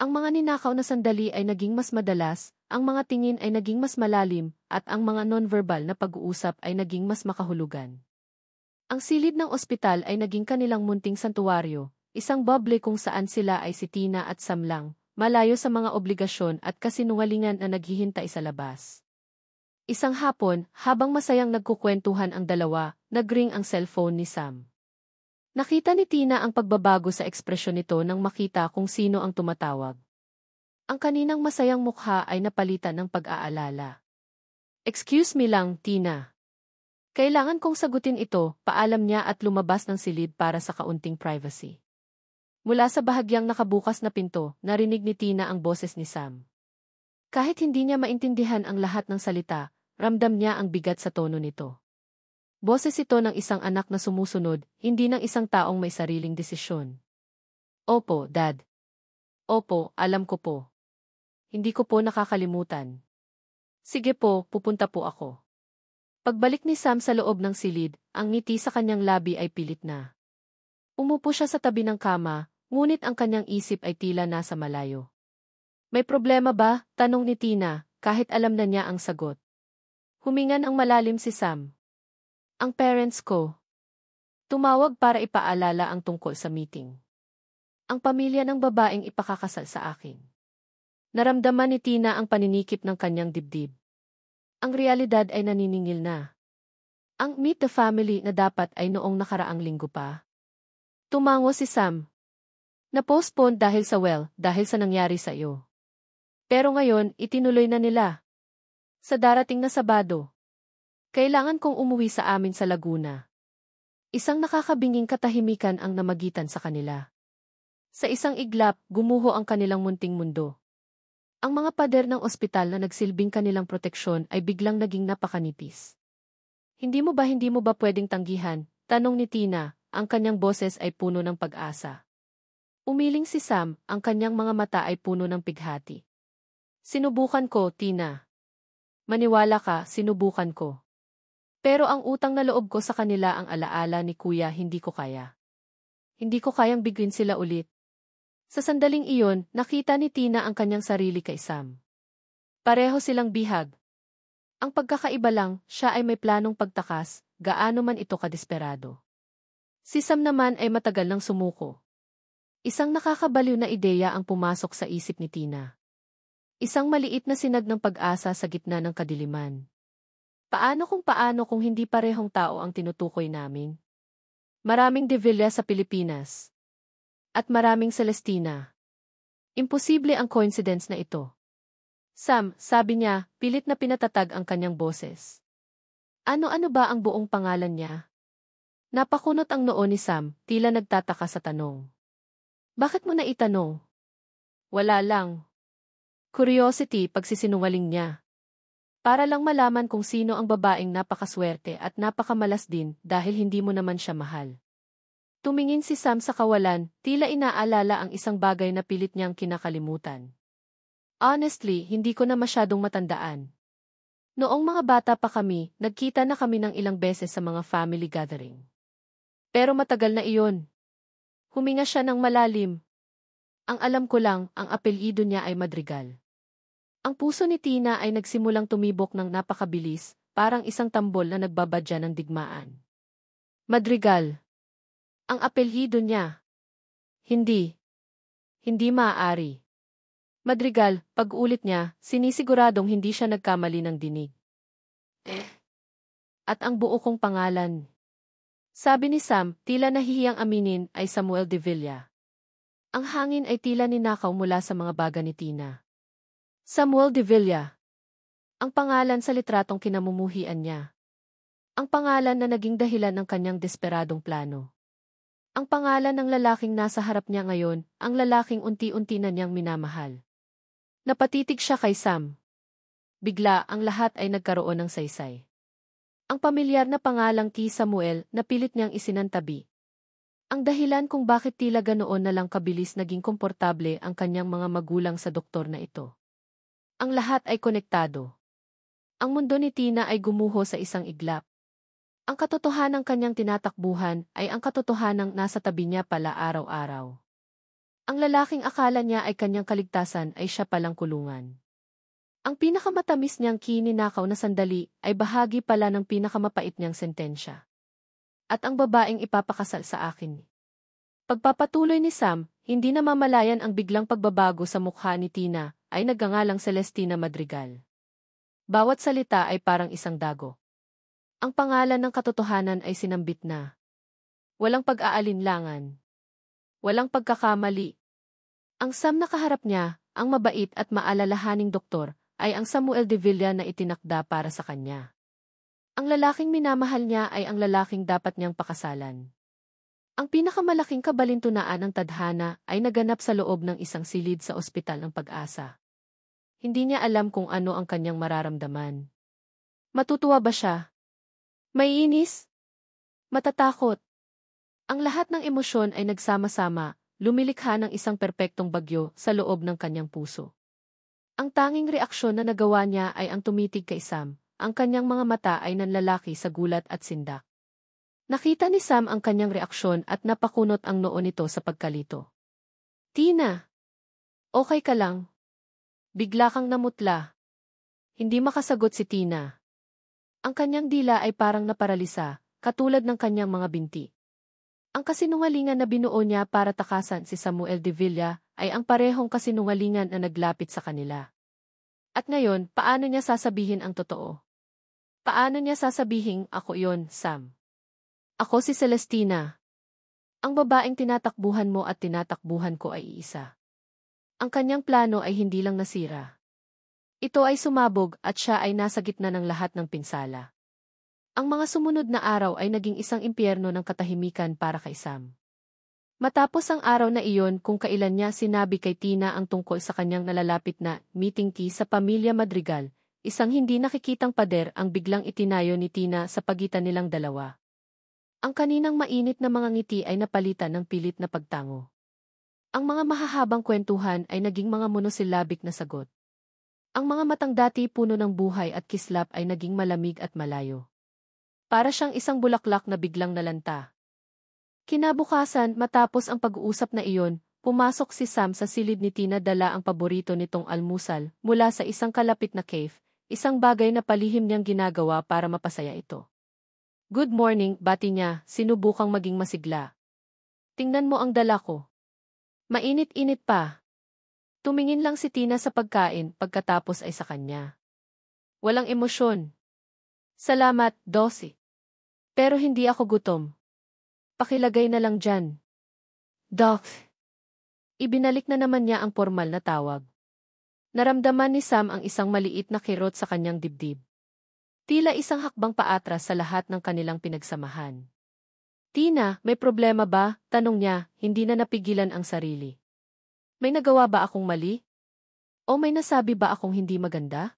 Ang mga ninakaw na sandali ay naging mas madalas, ang mga tingin ay naging mas malalim, at ang mga non-verbal na pag-uusap ay naging mas makahulugan. Ang silid ng ospital ay naging kanilang munting santuwaryo, isang bubble kung saan sila ay si Tina at Sam lang, malayo sa mga obligasyon at kasinungalingan na naghihintay sa labas. Isang hapon, habang masayang nagkukwentuhan ang dalawa, nagring ang cellphone ni Sam. Nakita ni Tina ang pagbabago sa ekspresyon nito nang makita kung sino ang tumatawag. Ang kaninang masayang mukha ay napalitan ng pag-aalala. Excuse me lang, Tina. Kailangan kong sagutin ito, paalam niya at lumabas ng silid para sa kaunting privacy. Mula sa bahagyang nakabukas na pinto, narinig ni Tina ang boses ni Sam. Kahit hindi niya maintindihan ang lahat ng salita, ramdam niya ang bigat sa tono nito. Boses ito ng isang anak na sumusunod, hindi ng isang taong may sariling desisyon. Opo, Dad. Opo, alam ko po. Hindi ko po nakakalimutan. Sige po, pupunta po ako. Pagbalik ni Sam sa loob ng silid, ang ngiti sa kanyang labi ay pilit na. Umupo siya sa tabi ng kama, ngunit ang kanyang isip ay tila nasa malayo. May problema ba? Tanong ni Tina, kahit alam na niya ang sagot. Huminga ng malalim si Sam. Ang parents ko. Tumawag para ipaalala ang tungkol sa meeting. Ang pamilya ng babaeng ipakakasal sa akin. Naramdaman ni Tina ang paninikip ng kanyang dibdib. Ang realidad ay naniningil na. Ang meet the family na dapat ay noong nakaraang linggo pa. Tumango si Sam. Na-postpone dahil sa nangyari sa iyo. Pero ngayon, itinuloy na nila. Sa darating na Sabado. Kailangan kong umuwi sa amin sa Laguna. Isang nakakabinging katahimikan ang namagitan sa kanila. Sa isang iglap, gumuho ang kanilang munting mundo. Ang mga pader ng ospital na nagsilbing kanilang proteksyon ay biglang naging napakanipis. Hindi mo ba pwedeng tanggihan? Tanong ni Tina, ang kanyang boses ay puno ng pag-asa. Umiling si Sam, ang kanyang mga mata ay puno ng pighati. Sinubukan ko, Tina. Maniwala ka, sinubukan ko. Pero ang utang na loob ko sa kanila ang alaala ni Kuya, hindi ko kaya. Hindi ko kayang bigwin sila ulit. Sa sandaling iyon, nakita ni Tina ang kanyang sarili kay Sam. Pareho silang bihag. Ang pagkakaiba lang, siya ay may planong pagtakas, gaano man ito kadesperado. Si Sam naman ay matagal nang sumuko. Isang nakakabaliw na ideya ang pumasok sa isip ni Tina. Isang maliit na sinag ng pag-asa sa gitna ng kadiliman. Paano kung hindi parehong tao ang tinutukoy namin? Maraming De Villa sa Pilipinas. At maraming Celestina. Imposible ang coincidence na ito. Sam, sabi niya, pilit na pinatatag ang kanyang boses. Ano-ano ba ang buong pangalan niya? Napakunot ang noo ni Sam, tila nagtataka sa tanong. Bakit mo na itanong? Wala lang. Curiosity, pagsisinungaling niya. Para lang malaman kung sino ang babaeng napakaswerte at napakamalas din dahil hindi mo naman siya mahal. Tumingin si Sam sa kawalan, tila inaalala ang isang bagay na pilit niyang kinakalimutan. Honestly, hindi ko na masyadong matandaan. Noong mga bata pa kami, nagkita na kami ng ilang beses sa mga family gathering. Pero matagal na iyon. Huminga siya ng malalim. Ang alam ko lang, ang apelyido niya ay Madrigal. Ang puso ni Tina ay nagsimulang tumibok ng napakabilis, parang isang tambol na nagbabadya ng digmaan. Madrigal. Ang apelyido niya. Hindi. Hindi maaari. Madrigal, pag-ulit niya, sinisiguradong hindi siya nagkamali ng dinig. At ang buo kong pangalan. Sabi ni Sam, tila nahihiyang aminin, ay Samuel De Villa. Ang hangin ay tila ninakaw mula sa mga baga ni Tina. Samuel De Villa. Ang pangalan sa litratong kinamumuhian niya. Ang pangalan na naging dahilan ng kanyang desperadong plano. Ang pangalan ng lalaking nasa harap niya ngayon, ang lalaking unti-unti na niyang minamahal. Napatitig siya kay Sam. Bigla, ang lahat ay nagkaroon ng saysay. Ang pamilyar na pangalang T. Samuel na pilit niyang isinantabi. Ang dahilan kung bakit tila ganoon na lang kabilis naging komportable ang kanyang mga magulang sa doktor na ito. Ang lahat ay konektado. Ang mundo ni Tina ay gumuho sa isang iglap. Ang katotohanang kanyang tinatakbuhan ay ang katotohanang nasa tabi niya pala araw-araw. Ang lalaking akala niya ay kanyang kaligtasan ay siya palang kulungan. Ang pinakamatamis niyang kininakaw na sandali ay bahagi pala ng pinakamapait niyang sentensya. At ang babaeng ipapakasal sa akin. Pagpapatuloy ni Sam, hindi namamalayan ang biglang pagbabago sa mukha ni Tina ay nagngangalang Celestina Madrigal. Bawat salita ay parang isang dago. Ang pangalan ng katotohanan ay sinambit na. Walang pag-aalinlangan. Walang pagkakamali. Ang Sam na kaharap niya, ang mabait at maalalahaning doktor, ay ang Samuel De Villa na itinakda para sa kanya. Ang lalaking minamahal niya ay ang lalaking dapat niyang pakasalan. Ang pinakamalaking kabalintunaan ng tadhana ay naganap sa loob ng isang silid sa ospital ng Pag-asa. Hindi niya alam kung ano ang kanyang mararamdaman. Matutuwa ba siya? Maiinis? Matatakot? Ang lahat ng emosyon ay nagsama-sama, lumilikha ng isang perpektong bagyo sa loob ng kanyang puso. Ang tanging reaksyon na nagawa niya ay ang tumitig kay Sam, ang kanyang mga mata ay nanlalaki sa gulat at sindak. Nakita ni Sam ang kanyang reaksyon at napakunot ang noo nito sa pagkalito. Tina! Okay ka lang? Bigla kang namutla. Hindi makasagot si Tina. Ang kanyang dila ay parang naparalisa, katulad ng kanyang mga binti. Ang kasinungalingan na binuo niya para takasan si Samuel De Villa ay ang parehong kasinungalingan na naglapit sa kanila. At ngayon, paano niya sasabihin ang totoo? Paano niya sasabihing ako yon, Sam? Ako si Celestina. Ang babaeng tinatakbuhan mo at tinatakbuhan ko ay iisa. Ang kanyang plano ay hindi lang nasira. Ito ay sumabog at siya ay nasa gitna ng lahat ng pinsala. Ang mga sumunod na araw ay naging isang impyerno ng katahimikan para kay Sam. Matapos ang araw na iyon kung kailan niya sinabi kay Tina ang tungkol sa kanyang nalalapit na meeting tea sa Pamilya Madrigal, isang hindi nakikitang pader ang biglang itinayo ni Tina sa pagitan nilang dalawa. Ang kaninang mainit na mga ngiti ay napalitan ng pilit na pagtango. Ang mga mahahabang kwentuhan ay naging mga monosilabik na sagot. Ang mga matang dati puno ng buhay at kislap ay naging malamig at malayo. Para siyang isang bulaklak na biglang nalanta. Kinabukasan, matapos ang pag-uusap na iyon, pumasok si Sam sa silid ni Tina dala ang paborito nitong almusal mula sa isang kalapit na cave, isang bagay na palihim niyang ginagawa para mapasaya ito. Good morning, bati niya, sinubukang maging masigla. Tingnan mo ang dala ko. Mainit-init pa. Tumingin lang si Tina sa pagkain pagkatapos ay sa kanya. Walang emosyon. Salamat, Dossie. Pero hindi ako gutom. Pakilagay na lang dyan. Doc. Ibinalik na naman niya ang formal na tawag. Naramdaman ni Sam ang isang maliit na kirot sa kanyang dibdib. Tila isang hakbang paatras sa lahat ng kanilang pinagsamahan. Tina, may problema ba? Tanong niya, hindi na napigilan ang sarili. May nagawa ba akong mali? O may nasabi ba akong hindi maganda?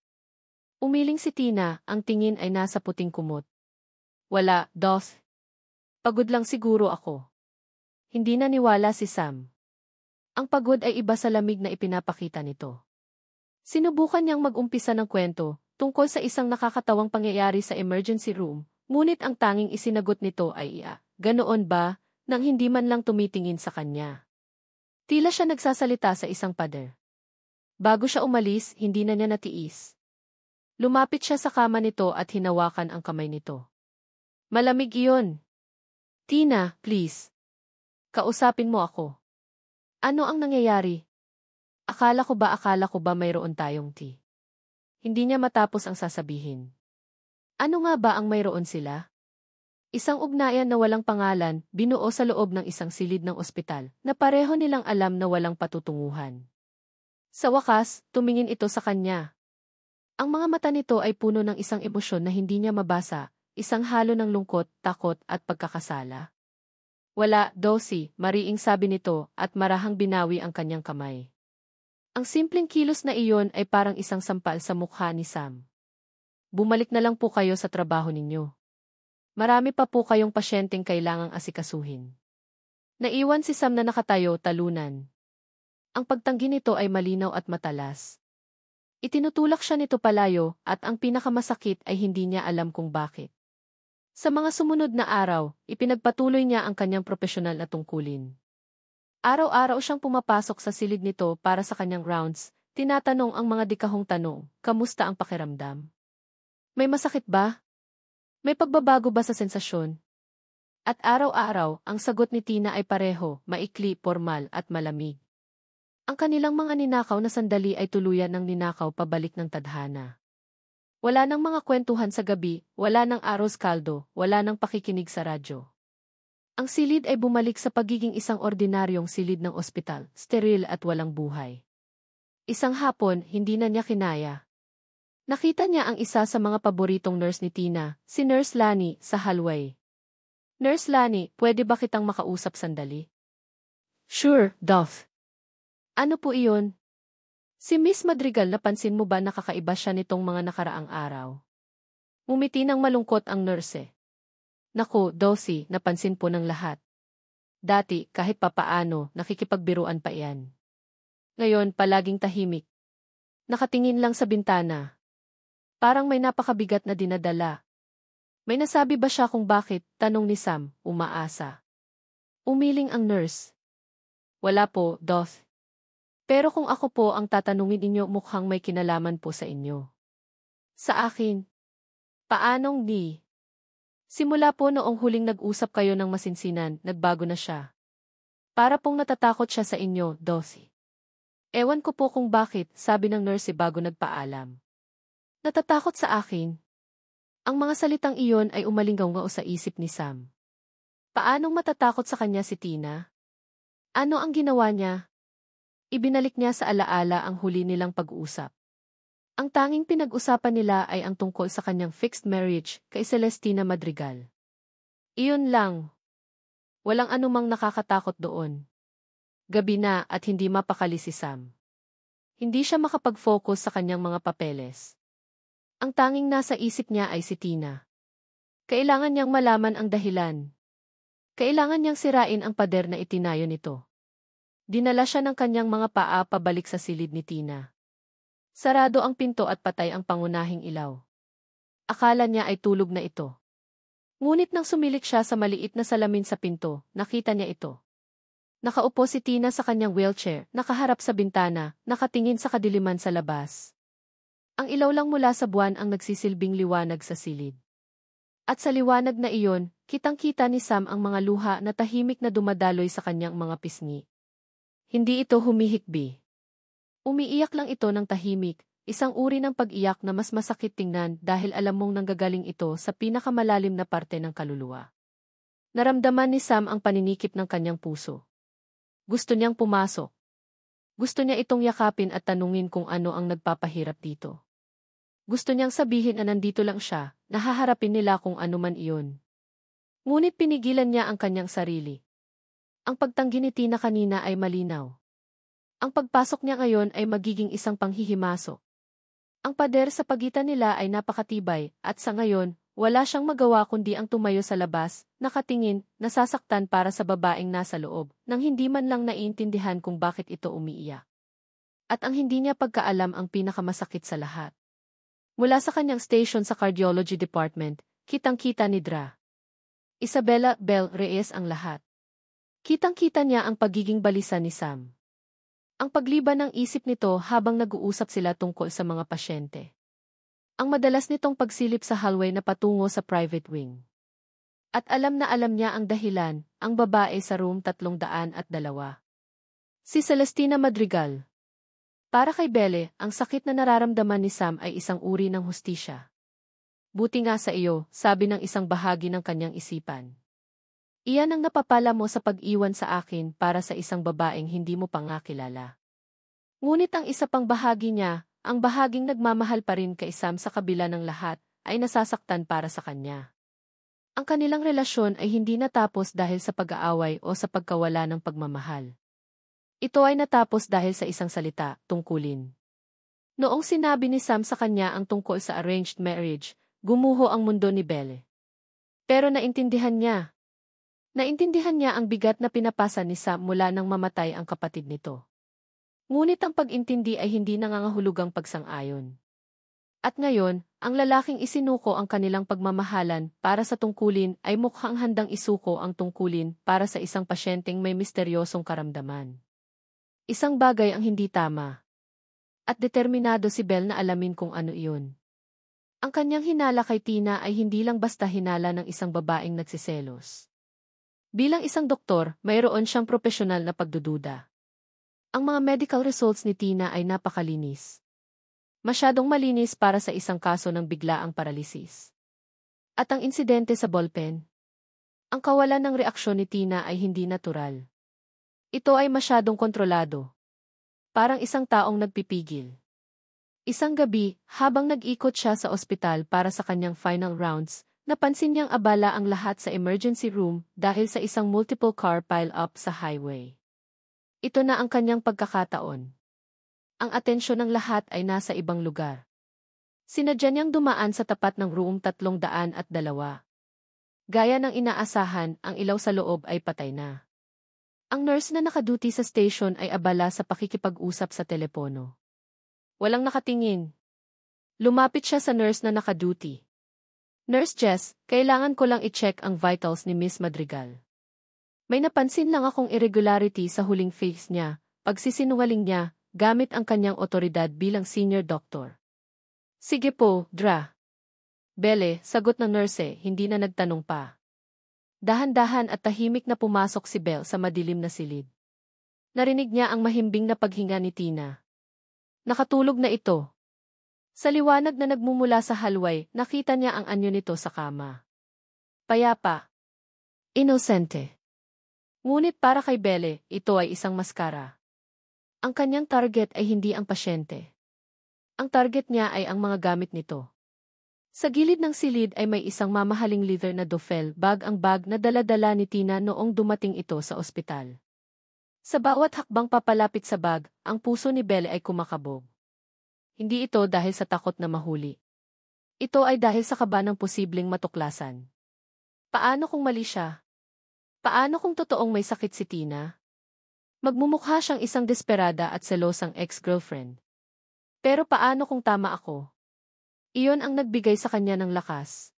Umiling si Tina, ang tingin ay nasa puting kumot. Wala, Doth. Pagod lang siguro ako. Hindi naniwala si Sam. Ang pagod ay iba sa lamig na ipinapakita nito. Sinubukan niyang mag-umpisa ng kwento tungkol sa isang nakakatawang pangyayari sa emergency room, ngunit ang tanging isinagot nito ay ganoon ba, nang hindi man lang tumitingin sa kanya. Tila siya nagsasalita sa isang pader. Bago siya umalis, hindi na niya natiis. Lumapit siya sa kama nito at hinawakan ang kamay nito. Malamig iyon. Tina, please. Kausapin mo ako. Ano ang nangyayari? Akala ko ba mayroon tayong tea? Hindi niya matapos ang sasabihin. Ano nga ba ang mayroon sila? Isang ugnayan na walang pangalan, binuo sa loob ng isang silid ng ospital, na pareho nilang alam na walang patutunguhan. Sa wakas, tumingin ito sa kanya. Ang mga mata nito ay puno ng isang emosyon na hindi niya mabasa, isang halo ng lungkot, takot at pagkakasala. Wala, Dossie, mariing sabi nito at marahang binawi ang kanyang kamay. Ang simpleng kilos na iyon ay parang isang sampal sa mukha ni Sam. Bumalik na lang po kayo sa trabaho ninyo. Marami pa po kayong pasyenteng kailangang asikasuhin. Naiwan si Sam na nakatayo, talunan. Ang pagtanggi nito ay malinaw at matalas. Itinutulak siya nito palayo at ang pinakamasakit ay hindi niya alam kung bakit. Sa mga sumunod na araw, ipinagpatuloy niya ang kanyang profesional na tungkulin. Araw-araw siyang pumapasok sa silid nito para sa kanyang rounds, tinatanong ang mga dikahong tanong, kamusta ang pakiramdam? May masakit ba? May pagbabago ba sa sensasyon? At araw-araw, ang sagot ni Tina ay pareho, maikli, formal at malamig. Ang kanilang mga ninakaw na sandali ay tuluyan ng ninakaw pabalik ng tadhana. Wala nang mga kwentuhan sa gabi, wala nang aros kaldo, wala nang pakikinig sa radyo. Ang silid ay bumalik sa pagiging isang ordinaryong silid ng ospital, steril at walang buhay. Isang hapon, hindi na niya kinaya. Nakita niya ang isa sa mga paboritong nurse ni Tina, si Nurse Lani, sa hallway. Nurse Lani, pwede ba kitang makausap sandali? Sure, Doth. Ano po iyon? Si Miss Madrigal, napansin mo ba nakakaiba siya nitong mga nakaraang araw? Ngumiti ng malungkot ang nurse. Naku, Dossie, napansin po ng lahat. Dati, kahit papaano, nakikipagbiruan pa iyan. Ngayon, palaging tahimik. Nakatingin lang sa bintana. Parang may napakabigat na dinadala. May nasabi ba siya kung bakit? Tanong ni Sam, umaasa. Umiling ang nurse. Wala po, Doth. Pero kung ako po ang tatanungin inyo, mukhang may kinalaman po sa inyo. Sa akin? Paanong ni? Simula po noong huling nag-usap kayo ng masinsinan, nagbago na siya. Para pong natatakot siya sa inyo, Dossie. Ewan ko po kung bakit, sabi ng nurse bago nagpaalam. Natatakot sa akin? Ang mga salitang iyon ay umalinggaw sa isip ni Sam. Paanong matatakot sa kanya si Tina? Ano ang ginawa niya? Ibinalik niya sa alaala ang huli nilang pag-uusap. Ang tanging pinag-usapan nila ay ang tungkol sa kanyang fixed marriage kay Celestina Madrigal. Iyon lang. Walang anumang nakakatakot doon. Gabi na at hindi mapakali si Sam. Hindi siya makapag-focus sa kanyang mga papeles. Ang tanging nasa isip niya ay si Tina. Kailangan niyang malaman ang dahilan. Kailangan niyang sirain ang pader na itinayo nito. Dinala siya ng kanyang mga paa pabalik sa silid ni Tina. Sarado ang pinto at patay ang pangunahing ilaw. Akala niya ay tulog na ito. Ngunit nang sumilik siya sa maliit na salamin sa pinto, nakita niya ito. Nakaupo si Tina sa kanyang wheelchair, nakaharap sa bintana, nakatingin sa kadiliman sa labas. Ang ilaw lang mula sa buwan ang nagsisilbing liwanag sa silid. At sa liwanag na iyon, kitang-kita ni Sam ang mga luha na tahimik na dumadaloy sa kanyang mga pisngi. Hindi ito humihikbi. Umiiyak lang ito ng tahimik, isang uri ng pag-iyak na mas masakit tingnan dahil alam mong nanggagaling ito sa pinakamalalim na parte ng kaluluwa. Naramdaman ni Sam ang paninikip ng kanyang puso. Gusto niyang pumasok. Gusto niya itong yakapin at tanungin kung ano ang nagpapahirap dito. Gusto niyang sabihin na nandito lang siya, nahaharapin nila kung ano man iyon. Ngunit pinigilan niya ang kanyang sarili. Ang pagtanggi ni Tina kanina ay malinaw. Ang pagpasok niya ngayon ay magiging isang panghihimasok. Ang pader sa pagitan nila ay napakatibay at sa ngayon, wala siyang magawa kundi ang tumayo sa labas, nakatingin, nasasaktan para sa babaeng nasa loob, nang hindi man lang naiintindihan kung bakit ito umiiyak. At ang hindi niya pagkaalam ang pinakamasakit sa lahat. Mula sa kanyang station sa cardiology department, kitang-kita ni Dra. Isabella Bell Reyes ang lahat. Kitang-kita niya ang pagiging balisa ni Sam. Ang pagliban ng isip nito habang nag-uusap sila tungkol sa mga pasyente. Ang madalas nitong pagsilip sa hallway na patungo sa private wing. At alam na alam niya ang dahilan, ang babae sa room 302. Si Celestina Madrigal. Para kay Belle, ang sakit na nararamdaman ni Sam ay isang uri ng hustisya. Buti nga sa iyo, sabi ng isang bahagi ng kanyang isipan. Iyan ang napapala mo sa pag-iwan sa akin para sa isang babaeng hindi mo pa nga kilala. Ngunit ang isa pang bahagi niya, ang bahaging nagmamahal pa rin kay Sam sa kabila ng lahat, ay nasasaktan para sa kanya. Ang kanilang relasyon ay hindi natapos dahil sa pag-aaway o sa pagkawala ng pagmamahal. Ito ay natapos dahil sa isang salita, tungkulin. Noong sinabi ni Sam sa kanya ang tungkol sa arranged marriage, gumuho ang mundo ni Belle. Pero naintindihan niya. Naintindihan niya ang bigat na pinapasa ni Sam mula nang mamatay ang kapatid nito. Ngunit ang pag-intindi ay hindi nangangahulugang pagsang-ayon. At ngayon, ang lalaking isinuko ang kanilang pagmamahalan para sa tungkulin ay mukhang handang isuko ang tungkulin para sa isang pasyenteng may misteryosong karamdaman. Isang bagay ang hindi tama. At determinado si Belle na alamin kung ano iyon. Ang kanyang hinala kay Tina ay hindi lang basta hinala ng isang babaeng nagsiselos. Bilang isang doktor, mayroon siyang propesyonal na pagdududa. Ang mga medical results ni Tina ay napakalinis. Masyadong malinis para sa isang kaso ng biglaang paralisis. At ang insidente sa ballpen? Ang kawalan ng reaksyon ni Tina ay hindi natural. Ito ay masyadong kontrolado. Parang isang taong nagpipigil. Isang gabi, habang nag-ikot siya sa ospital para sa kanyang final rounds, napansin niyang abala ang lahat sa emergency room dahil sa isang multiple car pile-up sa highway. Ito na ang kanyang pagkakataon. Ang atensyon ng lahat ay nasa ibang lugar. Sinadya niyang dumaan sa tapat ng room 302. Gaya ng inaasahan, ang ilaw sa loob ay patay na. Ang nurse na nakaduty sa station ay abala sa pakikipag-usap sa telepono. Walang nakatingin. Lumapit siya sa nurse na nakaduty. Nurse Jess, kailangan ko lang i-check ang vitals ni Miss Madrigal. May napansin lang akong irregularity sa huling phase niya, pagsisinungaling niya, gamit ang kanyang otoridad bilang senior doctor. Sige po, Dra. Belle, sagot ng nurse, hindi na nagtanong pa. Dahan-dahan at tahimik na pumasok si Belle sa madilim na silid. Narinig niya ang mahimbing na paghinga ni Tina. Nakatulog na ito. Sa liwanag na nagmumula sa halway, nakita niya ang anyo nito sa kama. Payapa. Inosente. Ngunit para kay Belle, ito ay isang maskara. Ang kanyang target ay hindi ang pasyente. Ang target niya ay ang mga gamit nito. Sa gilid ng silid ay may isang mamahaling leather na duffel bag, ang bag na dala-dala ni Tina noong dumating ito sa ospital. Sa bawat hakbang papalapit sa bag, ang puso ni Belle ay kumakabog. Hindi ito dahil sa takot na mahuli. Ito ay dahil sa kaba ng posibleng matuklasan. Paano kung mali siya? Paano kung totoong may sakit si Tina? Magmumukha siyang isang desperada at selosang ex-girlfriend. Pero paano kung tama ako? Iyon ang nagbigay sa kanya ng lakas.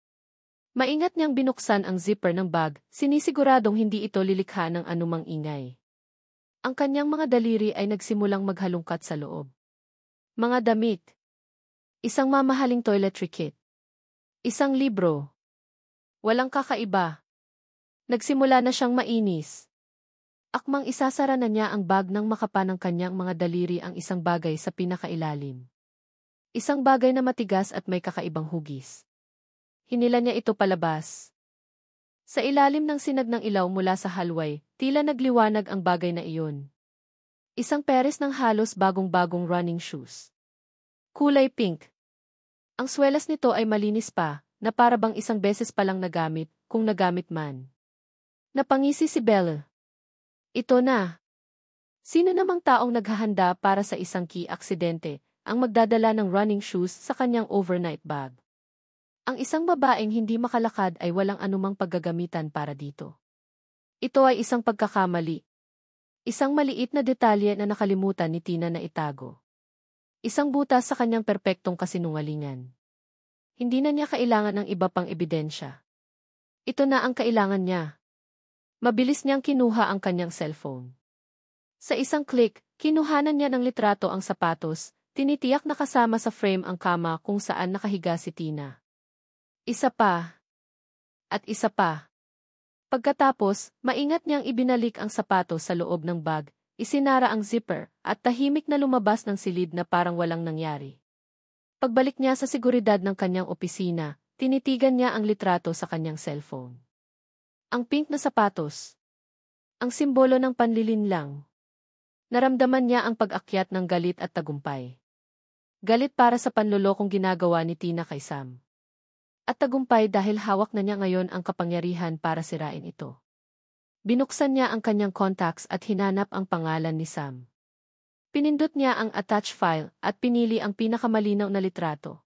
Maingat niyang binuksan ang zipper ng bag, sinisiguradong hindi ito lilikha ng anumang ingay. Ang kanyang mga daliri ay nagsimulang maghalungkat sa loob. Mga damit. Isang mamahaling toiletry kit. Isang libro. Walang kakaiba. Nagsimula na siyang mainis. Akmang isasara na niya ang bag nang makapa ng kanyang mga daliri ang isang bagay sa pinakailalim. Isang bagay na matigas at may kakaibang hugis. Hinila niya ito palabas. Sa ilalim ng sinag ng ilaw mula sa halway, tila nagliwanag ang bagay na iyon. Isang peres ng halos bagong-bagong running shoes. Kulay pink. Ang swelas nito ay malinis pa, na para bang isang beses pa lang nagamit, kung nagamit man. Napangisi si Belle. Ito na. Sino namang taong naghahanda para sa isang aksidente ang magdadala ng running shoes sa kanyang overnight bag? Ang isang babaeng hindi makalakad ay walang anumang paggagamitan para dito. Ito ay isang pagkakamali. Isang maliit na detalye na nakalimutan ni Tina na itago. Isang butas sa kanyang perpektong kasinungalingan. Hindi na niya kailangan ng iba pang ebidensya. Ito na ang kailangan niya. Mabilis niyang kinuha ang kanyang cellphone. Sa isang click, kinuhanan niya ng litrato ang sapatos, tinitiyak na kasama sa frame ang kama kung saan nakahiga si Tina. Isa pa. At isa pa. Pagkatapos, maingat niyang ibinalik ang sapatos sa loob ng bag, isinara ang zipper, at tahimik na lumabas ng silid na parang walang nangyari. Pagbalik niya sa seguridad ng kanyang opisina, tinitigan niya ang litrato sa kanyang cellphone. Ang pink na sapatos. Ang simbolo ng panlilinlang. Naramdaman niya ang pag-akyat ng galit at tagumpay. Galit para sa panlolokong ginagawa ni Tina kay Sam. At tagumpay dahil hawak na niya ngayon ang kapangyarihan para sirain ito. Binuksan niya ang kanyang contacts at hinanap ang pangalan ni Sam. Pinindot niya ang attach file at pinili ang pinakamalinaw na litrato.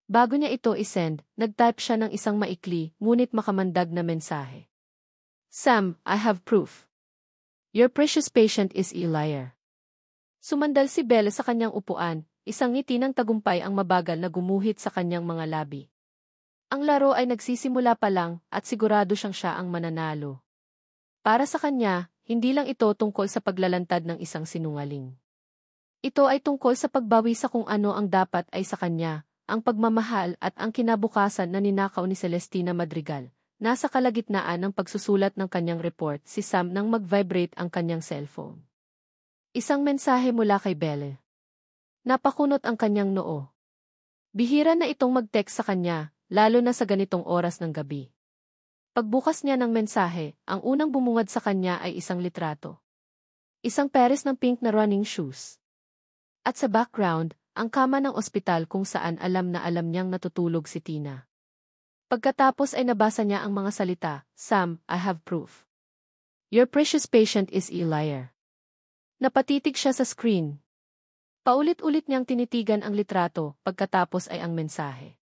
Bago niya ito isend, nag-type siya ng isang maikli ngunit makamandag na mensahe. Sam, I have proof. Your precious patient is a liar. Sumandal si Belle sa kanyang upuan, isang ngiti ng tagumpay ang mabagal na gumuhit sa kanyang mga labi. Ang laro ay nagsisimula pa lang at sigurado siya ang mananalo. Para sa kanya, hindi lang ito tungkol sa paglalantad ng isang sinungaling. Ito ay tungkol sa pagbawi sa kung ano ang dapat ay sa kanya, ang pagmamahal at ang kinabukasan na ninakaw ni Celestina Madrigal. Nasa kalagitnaan ng pagsusulat ng kanyang report si Sam nang mag-vibrate ang kanyang cellphone. Isang mensahe mula kay Belle. Napakunot ang kanyang noo. Bihira na itong mag-text sa kanya, lalo na sa ganitong oras ng gabi. Pagbukas niya ng mensahe, ang unang bumungad sa kanya ay isang litrato. Isang peres ng pink na running shoes. At sa background, ang kama ng ospital kung saan alam niyang natutulog si Tina. Pagkatapos ay nabasa niya ang mga salita, Sam, I have proof. Your precious patient is a liar. Napatitig siya sa screen. Paulit-ulit niyang tinitigan ang litrato, pagkatapos ay ang mensahe.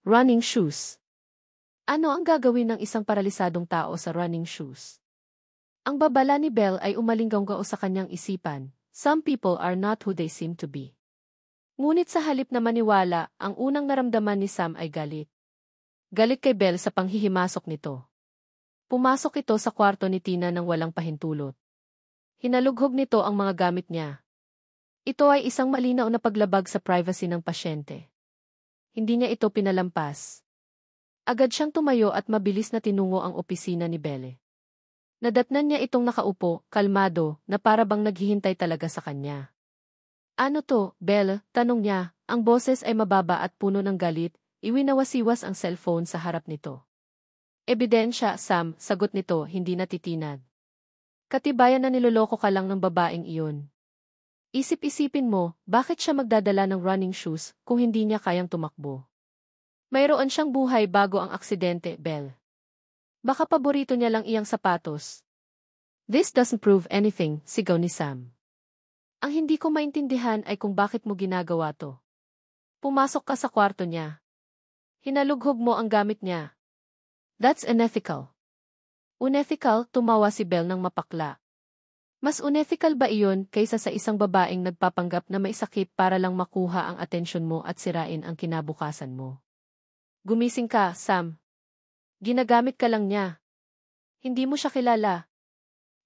Running shoes. Ano ang gagawin ng isang paralisadong tao sa running shoes? Ang babala ni Belle ay umalinggao sa kanyang isipan. Some people are not who they seem to be. Ngunit sa halip na maniwala, ang unang naramdaman ni Sam ay galit. Galit kay Belle sa panghihimasok nito. Pumasok ito sa kwarto ni Tina nang walang pahintulot. Hinalughog nito ang mga gamit niya. Ito ay isang malinaw na paglabag sa privacy ng pasyente. Hindi niya ito pinalampas. Agad siyang tumayo at mabilis na tinungo ang opisina ni Belle. Nadatnan niya itong nakaupo, kalmado, na para bang naghihintay talaga sa kanya. Ano to, Belle? Tanong niya, Ang boses ay mababa at puno ng galit, iwinawasiwas ang cellphone sa harap nito. Ebidensya, Sam, sagot nito, hindi natitinag. Katibayan na niloloko ka lang ng babaeng iyon. Isip-isipin mo, bakit siya magdadala ng running shoes kung hindi niya kayang tumakbo? Mayroon siyang buhay bago ang aksidente, Belle. Baka paborito niya lang iyang sapatos. This doesn't prove anything, sigaw ni Sam. Ang hindi ko maintindihan ay kung bakit mo ginagawa to. Pumasok ka sa kwarto niya. Hinalughog mo ang gamit niya. That's unethical. Unethical, tumawa si Belle ng mapakla. Mas unethical ba iyon kaysa sa isang babaeng nagpapanggap na may sakit para lang makuha ang atensyon mo at sirain ang kinabukasan mo? Gumising ka, Sam. Ginagamit ka lang niya. Hindi mo siya kilala.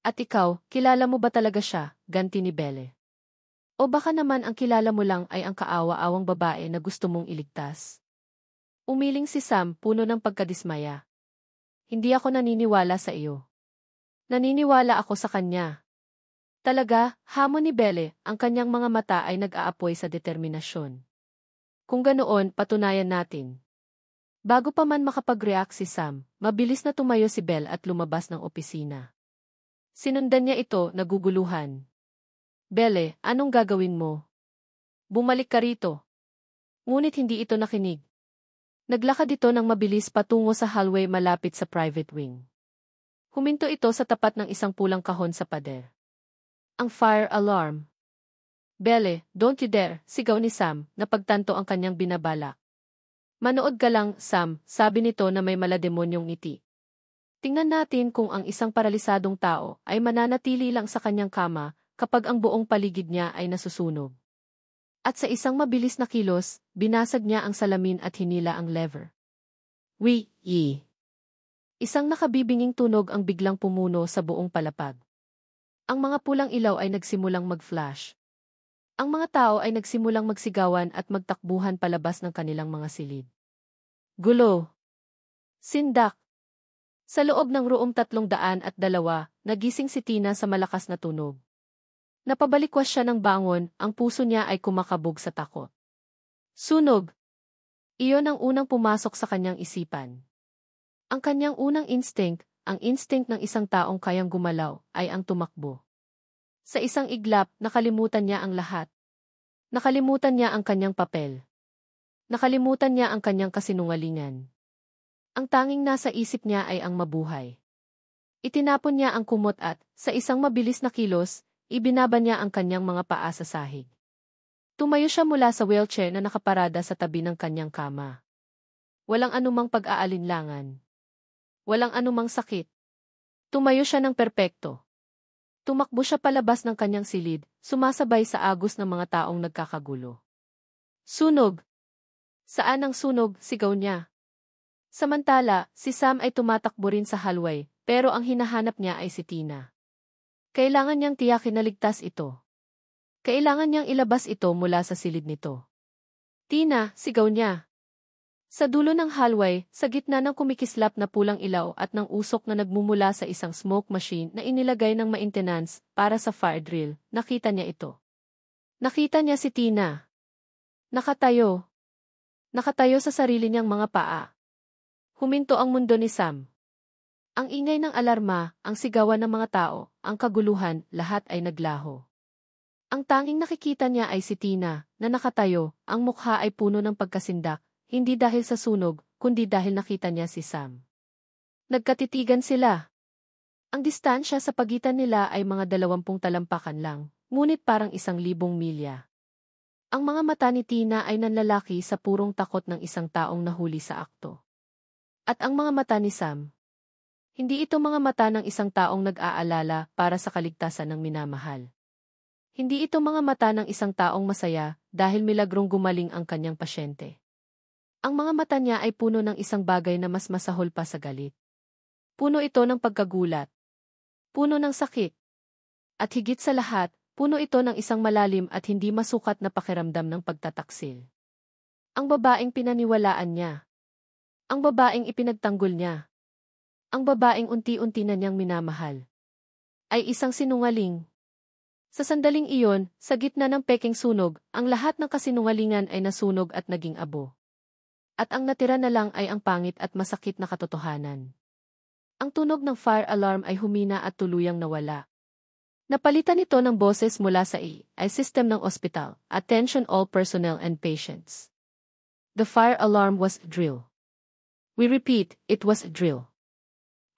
At ikaw, kilala mo ba talaga siya, ganti ni Belle? O baka naman ang kilala mo lang ay ang kaawa-awang babae na gusto mong iligtas? Umiling si Sam, puno ng pagkadismaya. Hindi ako naniniwala sa iyo. Naniniwala ako sa kanya. Talaga, hamon ni Belle, ang kanyang mga mata ay nag-aapoy sa determinasyon. Kung ganoon, patunayan natin. Bago pa man makapag-react si Sam, mabilis na tumayo si Belle at lumabas ng opisina. Sinundan niya ito, naguguluhan. Belle, anong gagawin mo? Bumalik ka rito. Ngunit hindi ito nakinig. Naglakad ito ng mabilis patungo sa hallway malapit sa private wing. Huminto ito sa tapat ng isang pulang kahon sa pader. Ang fire alarm. Belle, don't you dare, sigaw ni Sam, na pagtanto ang kanyang binabalak. Manood ka lang, Sam, sabi nito na may malademonyong ngiti. Tingnan natin kung ang isang paralisadong tao ay mananatili lang sa kanyang kama kapag ang buong paligid niya ay nasusunog. At sa isang mabilis na kilos, binasag niya ang salamin at hinila ang lever. Wee! Isang nakabibinging tunog ang biglang pumuno sa buong palapag. Ang mga pulang ilaw ay nagsimulang mag-flash. Ang mga tao ay nagsimulang magsigawan at magtakbuhan palabas ng kanilang mga silid. Gulo! Sindak! Sa loob ng room 302, nagising si Tina sa malakas na tunog. Napabalikwas siya ng bangon, ang puso niya ay kumakabog sa takot. Sunog! Iyon ang unang pumasok sa kanyang isipan. Ang kanyang unang instinct, ang instinct ng isang taong kayang gumalaw, ay ang tumakbo. Sa isang iglap, nakalimutan niya ang lahat. Nakalimutan niya ang kanyang papel. Nakalimutan niya ang kanyang kasinungalingan. Ang tanging nasa isip niya ay ang mabuhay. Itinapon niya ang kumot at, sa isang mabilis na kilos, ibinaba niya ang kanyang mga paa sa sahig. Tumayo siya mula sa wheelchair na nakaparada sa tabi ng kanyang kama. Walang anumang pag-aalinlangan. Walang anumang sakit. Tumayo siya ng perpekto. Tumakbo siya palabas ng kanyang silid, sumasabay sa agos ng mga taong nagkakagulo. Sunog! Saan ang sunog? Sigaw niya. Samantala, si Sam ay tumatakbo rin sa hallway, pero ang hinahanap niya ay si Tina. Kailangan niyang tiyakin na ligtas ito. Kailangan niyang ilabas ito mula sa silid nito. Tina, sigaw niya. Sa dulo ng hallway, sa gitna ng kumikislap na pulang ilaw at ng usok na nagmumula sa isang smoke machine na inilagay ng maintenance para sa fire drill, nakita niya ito. Nakita niya si Tina. Nakatayo. Nakatayo sa sarili niyang mga paa. Huminto ang mundo ni Sam. Ang ingay ng alarma, ang sigawan ng mga tao, ang kaguluhan, lahat ay naglaho. Ang tanging nakikita niya ay si Tina, na nakatayo, ang mukha ay puno ng pagkasindak, hindi dahil sa sunog, kundi dahil nakita niya si Sam. Nagkatitigan sila. Ang distansya sa pagitan nila ay mga 20 talampakan lang, ngunit parang 1,000 milya. Ang mga mata ni Tina ay nanlalaki sa purong takot ng isang taong nahuli sa akto. At ang mga mata ni Sam, hindi ito mga mata ng isang taong nag-aalala para sa kaligtasan ng minamahal. Hindi ito mga mata ng isang taong masaya dahil milagrong gumaling ang kanyang pasyente. Ang mga mata niya ay puno ng isang bagay na mas masahol pa sa galit. Puno ito ng pagkagulat. Puno ng sakit. At higit sa lahat, puno ito ng isang malalim at hindi masukat na pakiramdam ng pagtataksil. Ang babaeng pinaniwalaan niya. Ang babaeng ipinagtanggol niya. Ang babaeng unti-unti na niyang minamahal. Ay isang sinungaling. Sa sandaling iyon, sa gitna ng pekeng sunog, ang lahat ng kasinungalingan ay nasunog at naging abo. At ang natira na lang ay ang pangit at masakit na katotohanan. Ang tunog ng fire alarm ay humina at tuluyang nawala. Napalitan ito ng boses mula sa AI system ng ospital. Attention all personnel and patients. The fire alarm was a drill. We repeat, it was a drill.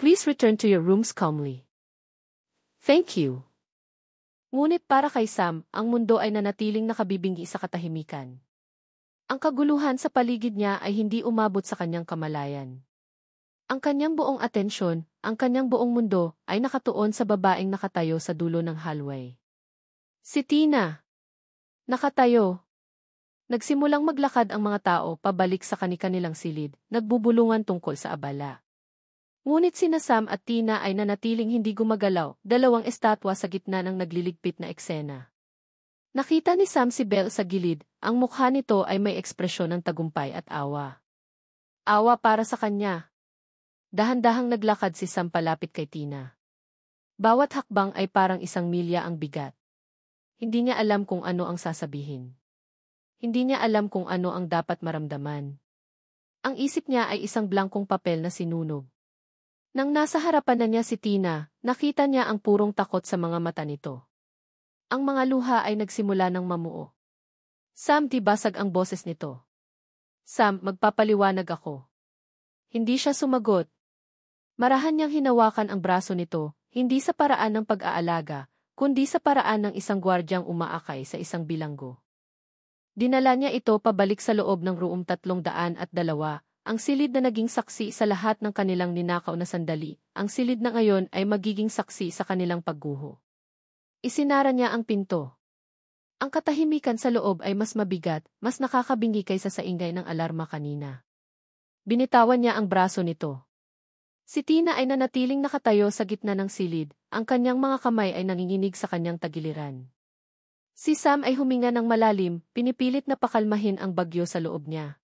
Please return to your rooms calmly. Thank you. Ngunit para kay Sam, ang mundo ay nanatiling nakabibinggi sa katahimikan. Ang kaguluhan sa paligid niya ay hindi umabot sa kanyang kamalayan. Ang kanyang buong atensyon, ang kanyang buong mundo, ay nakatuon sa babaeng nakatayo sa dulo ng hallway. Si Tina. Nakatayo. Nagsimulang maglakad ang mga tao pabalik sa kani-kanilang silid, nagbubulungan tungkol sa abala. Ngunit sina Sam at Tina ay nanatiling hindi gumagalaw, dalawang estatwa sa gitna ng nagliligpit na eksena. Nakita ni Sam si Belle sa gilid, ang mukha nito ay may ekspresyon ng tagumpay at awa. Awa para sa kanya. Dahan-dahang naglakad si Sam palapit kay Tina. Bawat hakbang ay parang isang milya ang bigat. Hindi niya alam kung ano ang sasabihin. Hindi niya alam kung ano ang dapat maramdaman. Ang isip niya ay isang blankong papel na sinunog. Nang nasa harapan na niya si Tina, nakita niya ang purong takot sa mga mata nito. Ang mga luha ay nagsimula ng mamuo. Sam, di basag ang boses nito. Sam, magpapaliwanag ako. Hindi siya sumagot. Marahan niyang hinawakan ang braso nito, hindi sa paraan ng pag-aalaga, kundi sa paraan ng isang gwardyang umaakay sa isang bilanggo. Dinala niya ito pabalik sa loob ng room 302, ang silid na naging saksi sa lahat ng kanilang ninakaw na sandali, ang silid na ngayon ay magiging saksi sa kanilang pagguho. Isinara niya ang pinto. Ang katahimikan sa loob ay mas mabigat, mas nakakabingi kaysa sa ingay ng alarma kanina. Binitawan niya ang braso nito. Si Tina ay nanatiling nakatayo sa gitna ng silid, ang kanyang mga kamay ay nanginginig sa kanyang tagiliran. Si Sam ay huminga ng malalim, pinipilit na pakalmahin ang bagyo sa loob niya.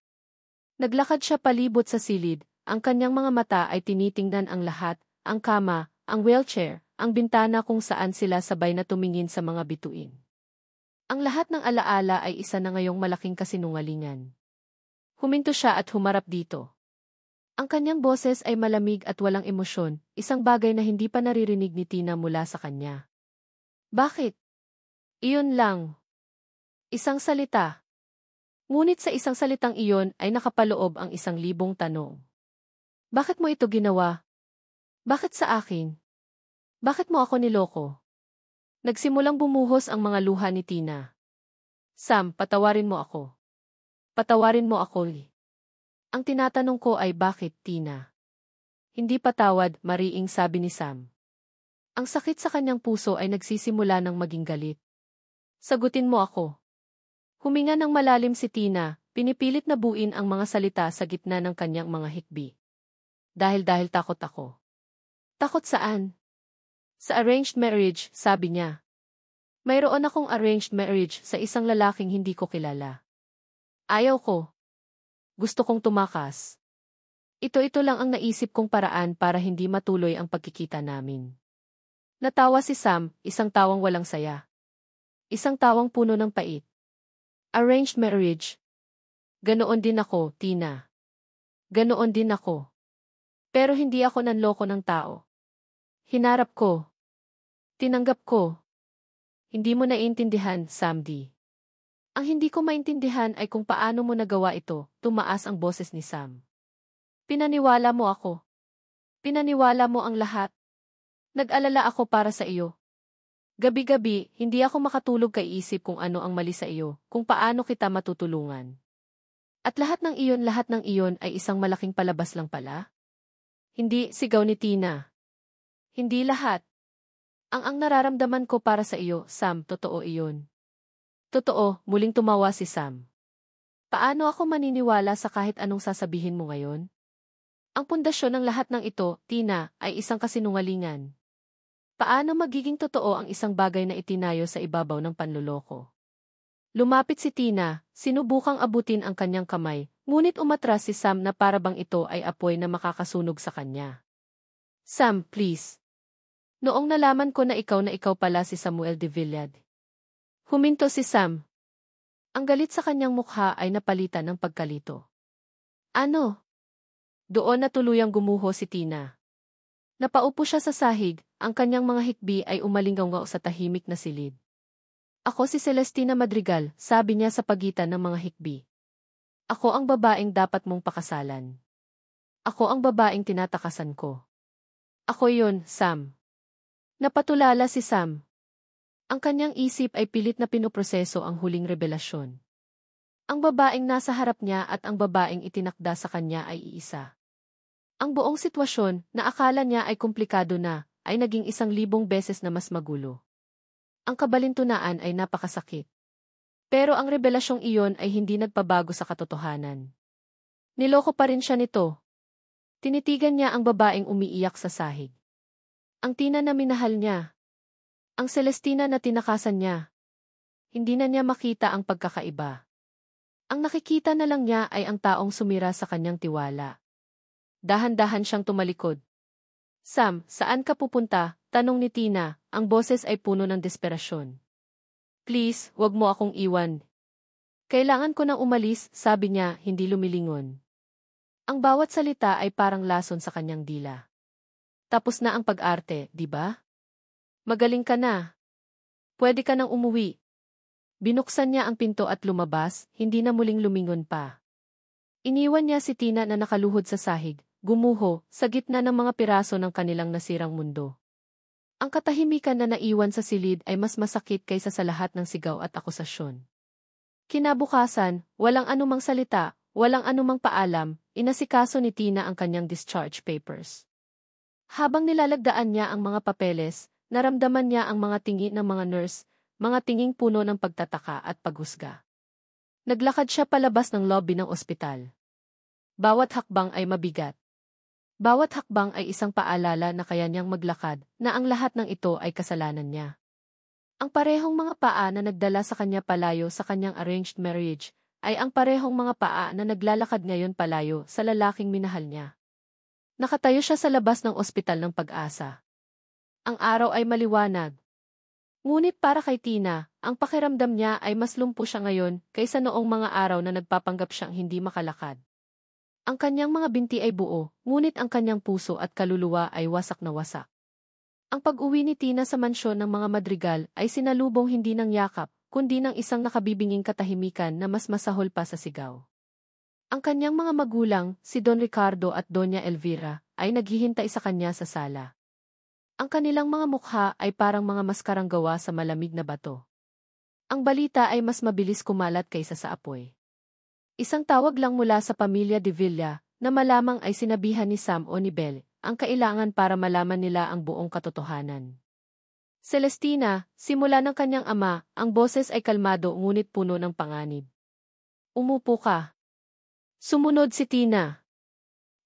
Naglakad siya palibot sa silid, ang kanyang mga mata ay tinitingnan ang lahat, ang kama, ang wheelchair, ang bintana kung saan sila sabay na tumingin sa mga bituin. Ang lahat ng alaala ay isa na ngayong malaking kasinungalingan. Huminto siya at humarap dito. Ang kanyang boses ay malamig at walang emosyon, isang bagay na hindi pa naririnig ni Tina mula sa kanya. Bakit? Iyon lang. Isang salita. Ngunit sa isang salitang iyon ay nakapaloob ang 1,000 tanong. Bakit mo ito ginawa? Bakit sa akin? Bakit mo ako niloko? Nagsimulang bumuhos ang mga luha ni Tina. Sam, patawarin mo ako. Patawarin mo ako. Ang tinatanong ko ay bakit, Tina? Hindi patawad, mariing sabi ni Sam. Ang sakit sa kanyang puso ay nagsisimula ng maging galit. Sagutin mo ako. Huminga ng malalim si Tina, pinipilit na buuin ang mga salita sa gitna ng kanyang mga hikbi. Dahil takot ako. Takot saan? Sa arranged marriage, sabi niya. Mayroon akong arranged marriage sa isang lalaking hindi ko kilala. Ayaw ko. Gusto kong tumakas. Ito lang ang naisip kong paraan para hindi matuloy ang pagkikita namin. Natawa si Sam, isang tawang walang saya. Isang tawang puno ng pait. Arranged marriage. Ganoon din ako, Tina. Ganoon din ako. Pero hindi ako nanloko ng tao. Hinarap ko. Tinanggap ko. Hindi mo naiintindihan, Samdi. Ang hindi ko maintindihan ay kung paano mo nagawa ito, tumaas ang boses ni Sam. Pinaniwala mo ako. Pinaniwala mo ang lahat. Nag-alala ako para sa iyo. Gabi-gabi, hindi ako makatulog kaisip kung ano ang mali sa iyo, kung paano kita matutulungan. At lahat ng iyon ay isang malaking palabas lang pala? Hindi, sigaw ni Tina. Hindi lahat. Ang nararamdaman ko para sa iyo, Sam, totoo iyon. Totoo, muling tumawa si Sam. Paano ako maniniwala sa kahit anong sasabihin mo ngayon? Ang pundasyon ng lahat ng ito, Tina, ay isang kasinungalingan. Paano magiging totoo ang isang bagay na itinayo sa ibabaw ng panloloko? Lumapit si Tina, sinubukang abutin ang kanyang kamay, ngunit umatras si Sam na parabang ito ay apoy na makakasunog sa kanya. Sam, please. Noong nalaman ko na ikaw pala si Samuel de Villad. Huminto si Sam. Ang galit sa kanyang mukha ay napalitan ng pagkalito. Ano? Doon na tuluyang gumuho si Tina. Napaupo siya sa sahig, ang kanyang mga hikbi ay umalinggaw sa tahimik na silid. Ako si Celestina Madrigal, sabi niya sa pagitan ng mga hikbi. Ako ang babaeng dapat mong pakasalan. Ako ang babaeng tinatakasan ko. Ako yun, Sam. Napatulala si Sam. Ang kanyang isip ay pilit na pinoproseso ang huling revelasyon. Ang babaeng nasa harap niya at ang babaeng itinakda sa kanya ay iisa. Ang buong sitwasyon, na akala niya ay komplikado na, ay naging 1,000 beses na mas magulo. Ang kabalintunaan ay napakasakit. Pero ang revelasyong iyon ay hindi nagpabago sa katotohanan. Niloko pa rin siya nito. Tinitigan niya ang babaeng umiiyak sa sahig. Ang Tina na minahal niya. Ang Celestina na tinakasan niya. Hindi na niya makita ang pagkakaiba. Ang nakikita na lang niya ay ang taong sumira sa kanyang tiwala. Dahan-dahan siyang tumalikod. Sam, saan ka pupunta? Tanong ni Tina, ang boses ay puno ng desperasyon. Please, wag mo akong iwan. Kailangan ko nang umalis, sabi niya, hindi lumilingon. Ang bawat salita ay parang lason sa kanyang dila. Tapos na ang pag-arte, di ba? Magaling ka na. Pwede ka nang umuwi. Binuksan niya ang pinto at lumabas, hindi na muling lumingon pa. Iniwan niya si Tina na nakaluhod sa sahig, gumuho, sa gitna ng mga piraso ng kanilang nasirang mundo. Ang katahimikan na naiwan sa silid ay mas masakit kaysa sa lahat ng sigaw at akusasyon. Kinabukasan, walang anumang salita, walang anumang paalam, inasikaso ni Tina ang kanyang discharge papers. Habang nilalagdaan niya ang mga papeles, naramdaman niya ang mga tingi ng mga nurse, mga tinging puno ng pagtataka at paghusga. Naglakad siya palabas ng lobby ng ospital. Bawat hakbang ay mabigat. Bawat hakbang ay isang paalala na kaya niyang maglakad, na ang lahat ng ito ay kasalanan niya. Ang parehong mga paa na nagdala sa kanya palayo sa kanyang arranged marriage, ay ang parehong mga paa na naglalakad ngayon palayo sa lalaking minahal niya. Nakatayo siya sa labas ng ospital ng Pag-asa. Ang araw ay maliwanag. Ngunit para kay Tina, ang pakiramdam niya ay mas lumpo siya ngayon kaysa noong mga araw na nagpapanggap siyang hindi makalakad. Ang kanyang mga binti ay buo, ngunit ang kanyang puso at kaluluwa ay wasak na wasak. Ang pag-uwi ni Tina sa mansyon ng mga Madrigal ay sinalubong hindi ng yakap, kundi ng isang nakabibinging katahimikan na mas masahol pa sa sigaw. Ang kanyang mga magulang, si Don Ricardo at Doña Elvira, ay naghihintay sa kanya sa sala. Ang kanilang mga mukha ay parang mga maskarang gawa sa malamig na bato. Ang balita ay mas mabilis kumalat kaysa sa apoy. Isang tawag lang mula sa pamilya de Villa, na malamang ay sinabihan ni Sam o ni Belle, ang kailangan para malaman nila ang buong katotohanan. Celestina, simula ng kanyang ama, ang boses ay kalmado ngunit puno ng panganib. Umupo ka. Sumunod si Tina.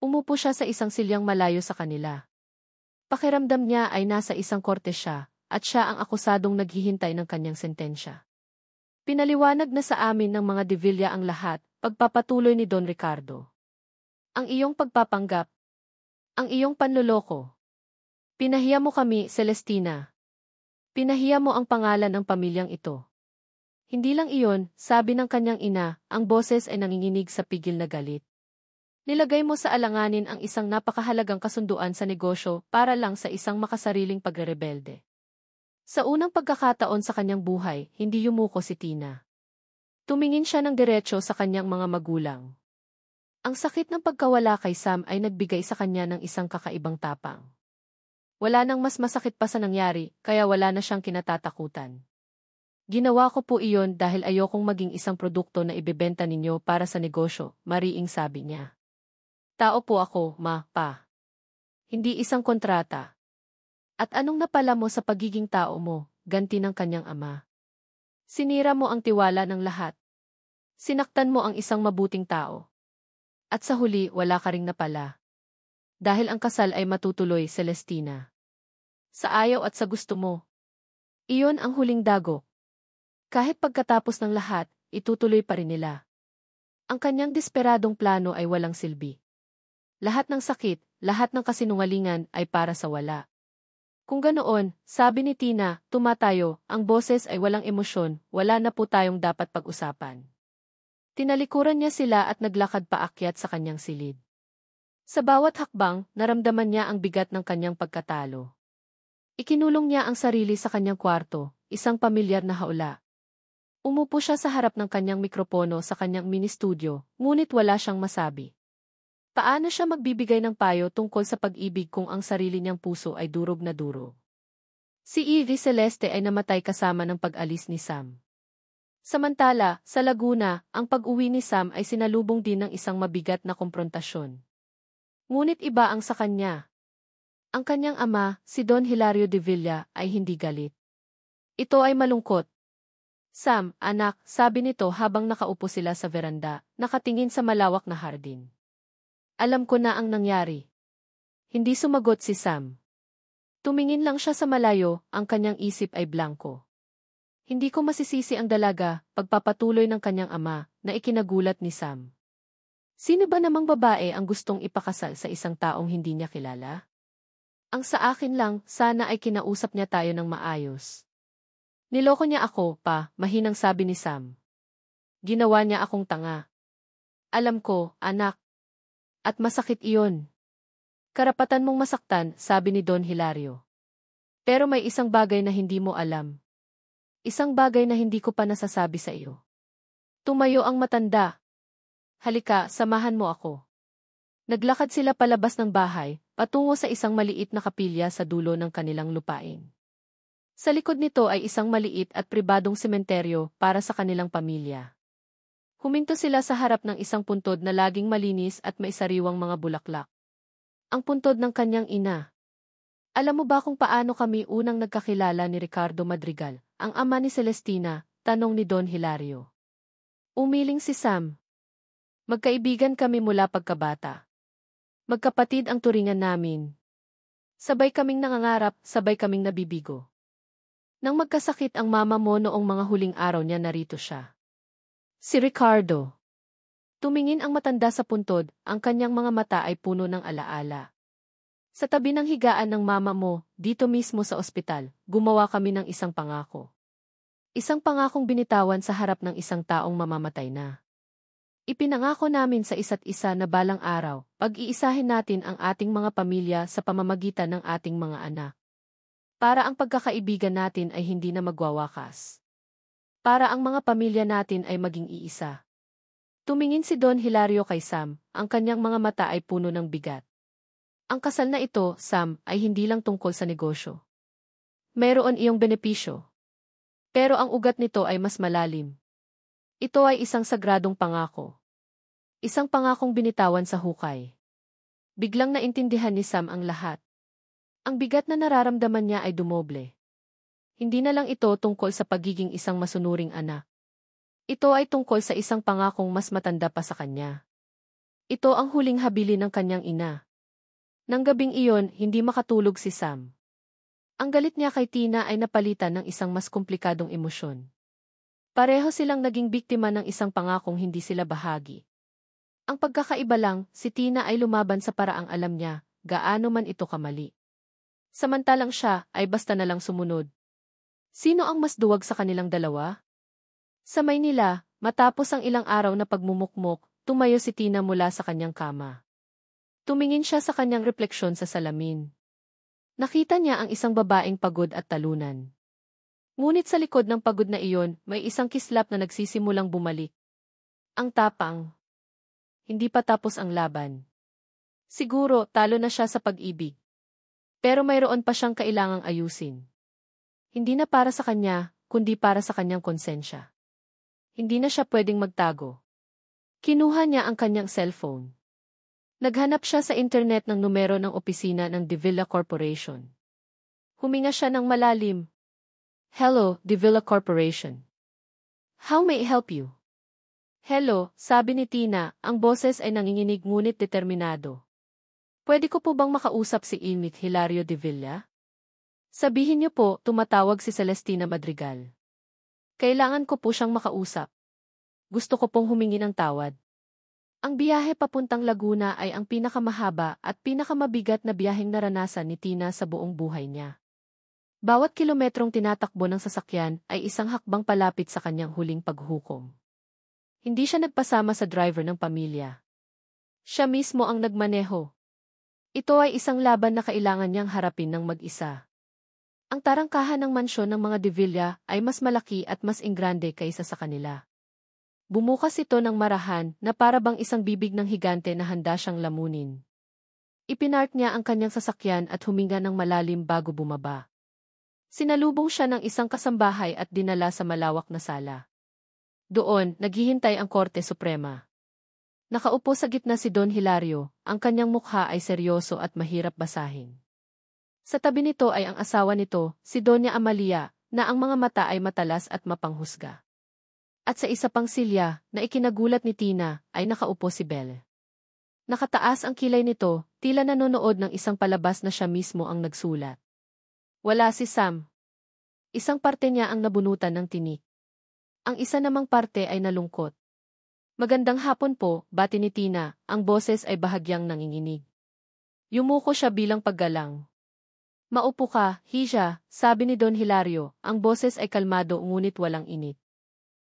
Umupo siya sa isang silyang malayo sa kanila. Pakiramdam niya ay nasa isang korte siya, at siya ang akusadong naghihintay ng kanyang sentensya. Pinaliwanag na sa amin ng mga de Villa ang lahat, pagpapatuloy ni Don Ricardo. Ang iyong pagpapanggap. Ang iyong panloloko. Pinahiya mo kami, Celestina. Pinahiya mo ang pangalan ng pamilyang ito. Hindi lang iyon, sabi ng kanyang ina, ang boses ay nanginginig sa pigil na galit. Nilagay mo sa alanganin ang isang napakahalagang kasunduan sa negosyo para lang sa isang makasariling pagrerebelde. Sa unang pagkakataon sa kanyang buhay, hindi yumuko si Tina. Tumingin siya ng diretso sa kanyang mga magulang. Ang sakit ng pagkawala kay Sam ay nagbigay sa kanya ng isang kakaibang tapang. Wala nang mas masakit pa sa nangyari, kaya wala na siyang kinatatakutan. Ginawa ko po iyon dahil ayokong maging isang produkto na ibebenta ninyo para sa negosyo, mariing sabi niya. Tao po ako, pa. Hindi isang kontrata. At anong napala mo sa pagiging tao mo, ganti ng kanyang ama? Sinira mo ang tiwala ng lahat. Sinaktan mo ang isang mabuting tao. At sa huli, wala ka ring napala. Dahil ang kasal ay matutuloy, Celestina. Sa ayaw at sa gusto mo. Iyon ang huling dagok. Kahit pagkatapos ng lahat, itutuloy pa rin nila. Ang kanyang desperadong plano ay walang silbi. Lahat ng sakit, lahat ng kasinungalingan ay para sa wala. Kung ganoon, sabi ni Tina, tumatayo, ang boses ay walang emosyon, wala na po tayong dapat pag-usapan. Tinalikuran niya sila at naglakad paakyat sa kanyang silid. Sa bawat hakbang, naramdaman niya ang bigat ng kanyang pagkatalo. Ikinulong niya ang sarili sa kanyang kwarto, isang pamilyar na haula. Umupo siya sa harap ng kanyang mikropono sa kanyang mini-studio, ngunit wala siyang masabi. Paano siya magbibigay ng payo tungkol sa pag-ibig kung ang sarili niyang puso ay durog na durog? Si Evie Celeste ay namatay kasama ng pag-alis ni Sam. Samantala, sa Laguna, ang pag-uwi ni Sam ay sinalubong din ng isang mabigat na komprontasyon. Ngunit iba ang sa kanya. Ang kanyang ama, si Don Hilario de Villa, ay hindi galit. Ito ay malungkot. Sam, anak, sabi nito habang nakaupo sila sa veranda, nakatingin sa malawak na hardin. Alam ko na ang nangyari. Hindi sumagot si Sam. Tumingin lang siya sa malayo, ang kanyang isip ay blanko. Hindi ko masisisi ang dalaga, pagpapatuloy ng kanyang ama, na ikinagulat ni Sam. Sino ba namang babae ang gustong ipakasal sa isang taong hindi niya kilala? Ang sa akin lang, sana ay kinausap niya tayo ng maayos. Niloko niya ako, pa, mahinang sabi ni Sam. Ginawa niya akong tanga. Alam ko, anak. At masakit iyon. Karapatan mong masaktan, sabi ni Don Hilario. Pero may isang bagay na hindi mo alam. Isang bagay na hindi ko pa nasasabi sa iyo. Tumayo ang matanda. Halika, samahan mo ako. Naglakad sila palabas ng bahay, patungo sa isang maliit na kapilya sa dulo ng kanilang lupain. Sa likod nito ay isang maliit at pribadong sementeryo para sa kanilang pamilya. Huminto sila sa harap ng isang puntod na laging malinis at may sariwang mga bulaklak. Ang puntod ng kanyang ina. Alam mo ba kung paano kami unang nagkakilala ni Ricardo Madrigal, ang ama ni Celestina? Tanong ni Don Hilario. Umiling si Sam. Magkaibigan kami mula pagkabata. Magkapatid ang turingan namin. Sabay kaming nangangarap, sabay kaming nabibigo. Nang magkasakit ang mama mo noong mga huling araw niya, narito siya. Si Ricardo. Tumingin ang matanda sa puntod, ang kanyang mga mata ay puno ng alaala. Sa tabi ng higaan ng mama mo, dito mismo sa ospital, gumawa kami ng isang pangako. Isang pangakong binitawan sa harap ng isang taong mamamatay na. Ipinangako namin sa isa't isa na balang araw, pag-iisahin natin ang ating mga pamilya sa pamamagitan ng ating mga anak. Para ang pagkakaibigan natin ay hindi na magwawakas. Para ang mga pamilya natin ay maging iisa. Tumingin si Don Hilario kay Sam, ang kanyang mga mata ay puno ng bigat. Ang kasal na ito, Sam, ay hindi lang tungkol sa negosyo. Mayroon iyong benepisyo. Pero ang ugat nito ay mas malalim. Ito ay isang sagradong pangako. Isang pangakong binitawan sa hukay. Biglang naintindihan ni Sam ang lahat. Ang bigat na nararamdaman niya ay dumoble. Hindi na lang ito tungkol sa pagiging isang masunuring anak. Ito ay tungkol sa isang pangakong mas matanda pa sa kanya. Ito ang huling habilin ng kanyang ina. Nang gabing iyon, hindi makatulog si Sam. Ang galit niya kay Tina ay napalitan ng isang mas komplikadong emosyon. Pareho silang naging biktima ng isang pangakong hindi sila bahagi. Ang pagkakaiba lang, si Tina ay lumaban sa paraang alam niya, gaano man ito kamali. Samantalang siya ay basta na lang sumunod. Sino ang mas duwag sa kanilang dalawa? Sa Maynila, matapos ang ilang araw na pagmumukmok, tumayo si Tina mula sa kanyang kama. Tumingin siya sa kanyang refleksyon sa salamin. Nakita niya ang isang babaeng pagod at talunan. Ngunit sa likod ng pagod na iyon, may isang kislap na nagsisimulang bumalik. Ang tapang. Hindi pa tapos ang laban. Siguro, talo na siya sa pag-ibig. Pero mayroon pa siyang kailangang ayusin. Hindi na para sa kanya, kundi para sa kanyang konsensya. Hindi na siya pwedeng magtago. Kinuha niya ang kanyang cellphone. Naghanap siya sa internet ng numero ng opisina ng De Villa Corporation. Huminga siya ng malalim. Hello, De Villa Corporation. How may I help you? Hello, sabi ni Tina, ang boses ay nanginginig ngunit determinado. Pwede ko po bang makausap si Emit Hilario de Villa? Sabihin niyo po, tumatawag si Celestina Madrigal. Kailangan ko po siyang makausap. Gusto ko pong humingi ng tawad. Ang biyahe papuntang Laguna ay ang pinakamahaba at pinakamabigat na biyaheng naranasan ni Tina sa buong buhay niya. Bawat kilometrong tinatakbo ng sasakyan ay isang hakbang palapit sa kanyang huling paghukom. Hindi siya nagpasama sa driver ng pamilya. Siya mismo ang nagmaneho. Ito ay isang laban na kailangan niyang harapin ng mag-isa. Ang tarangkahan ng mansyon ng mga De Villa ay mas malaki at mas ingrande kaysa sa kanila. Bumukas ito ng marahan na para bang isang bibig ng higante na handa siyang lamunin. Ipinark niya ang kanyang sasakyan at huminga ng malalim bago bumaba. Sinalubong siya ng isang kasambahay at dinala sa malawak na sala. Doon, naghihintay ang Korte Suprema. Nakaupo sa gitna si Don Hilario, ang kanyang mukha ay seryoso at mahirap basahin. Sa tabi nito ay ang asawa nito, si Doña Amalia, na ang mga mata ay matalas at mapanghusga. At sa isa pang silya, na ikinagulat ni Tina, ay nakaupo si Belle. Nakataas ang kilay nito, tila nanonood ng isang palabas na siya mismo ang nagsulat. Wala si Sam. Isang parte niya ang nabunutan ng tinik. Ang isa namang parte ay nalungkot. Magandang hapon po, bati ni Tina, ang boses ay bahagyang nanginginig. Yumuko siya bilang paggalang. Maupo ka, Hija, sabi ni Don Hilario, ang boses ay kalmado ngunit walang init.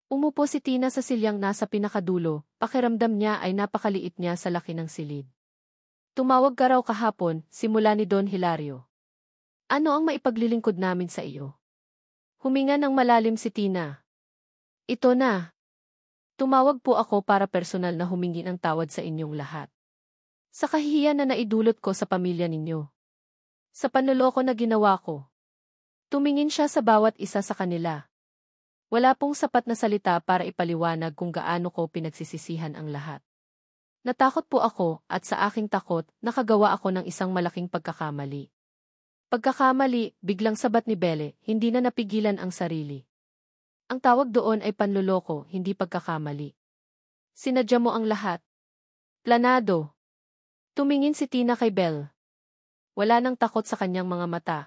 Umupo si Tina sa silyang nasa pinakadulo, pakiramdam niya ay napakaliit niya sa laki ng silid. Tumawag ka raw kahapon, simula ni Don Hilario. Ano ang maipaglilingkod namin sa iyo? Huminga ng malalim si Tina. Ito na. Tumawag po ako para personal na humingi ng tawad sa inyong lahat. Sa kahihiyan na naidulot ko sa pamilya ninyo. Sa panloloko na ginawa ko. Tumingin siya sa bawat isa sa kanila. Wala pong sapat na salita para ipaliwanag kung gaano ko pinagsisisihan ang lahat. Natakot po ako at sa aking takot, nakagawa ako ng isang malaking pagkakamali. Pagkakamali, biglang sabat ni Belle, hindi na napigilan ang sarili. Ang tawag doon ay panloloko, hindi pagkakamali. Sinadya mo ang lahat. Planado. Tumingin si Tina kay Belle. Wala nang takot sa kanyang mga mata.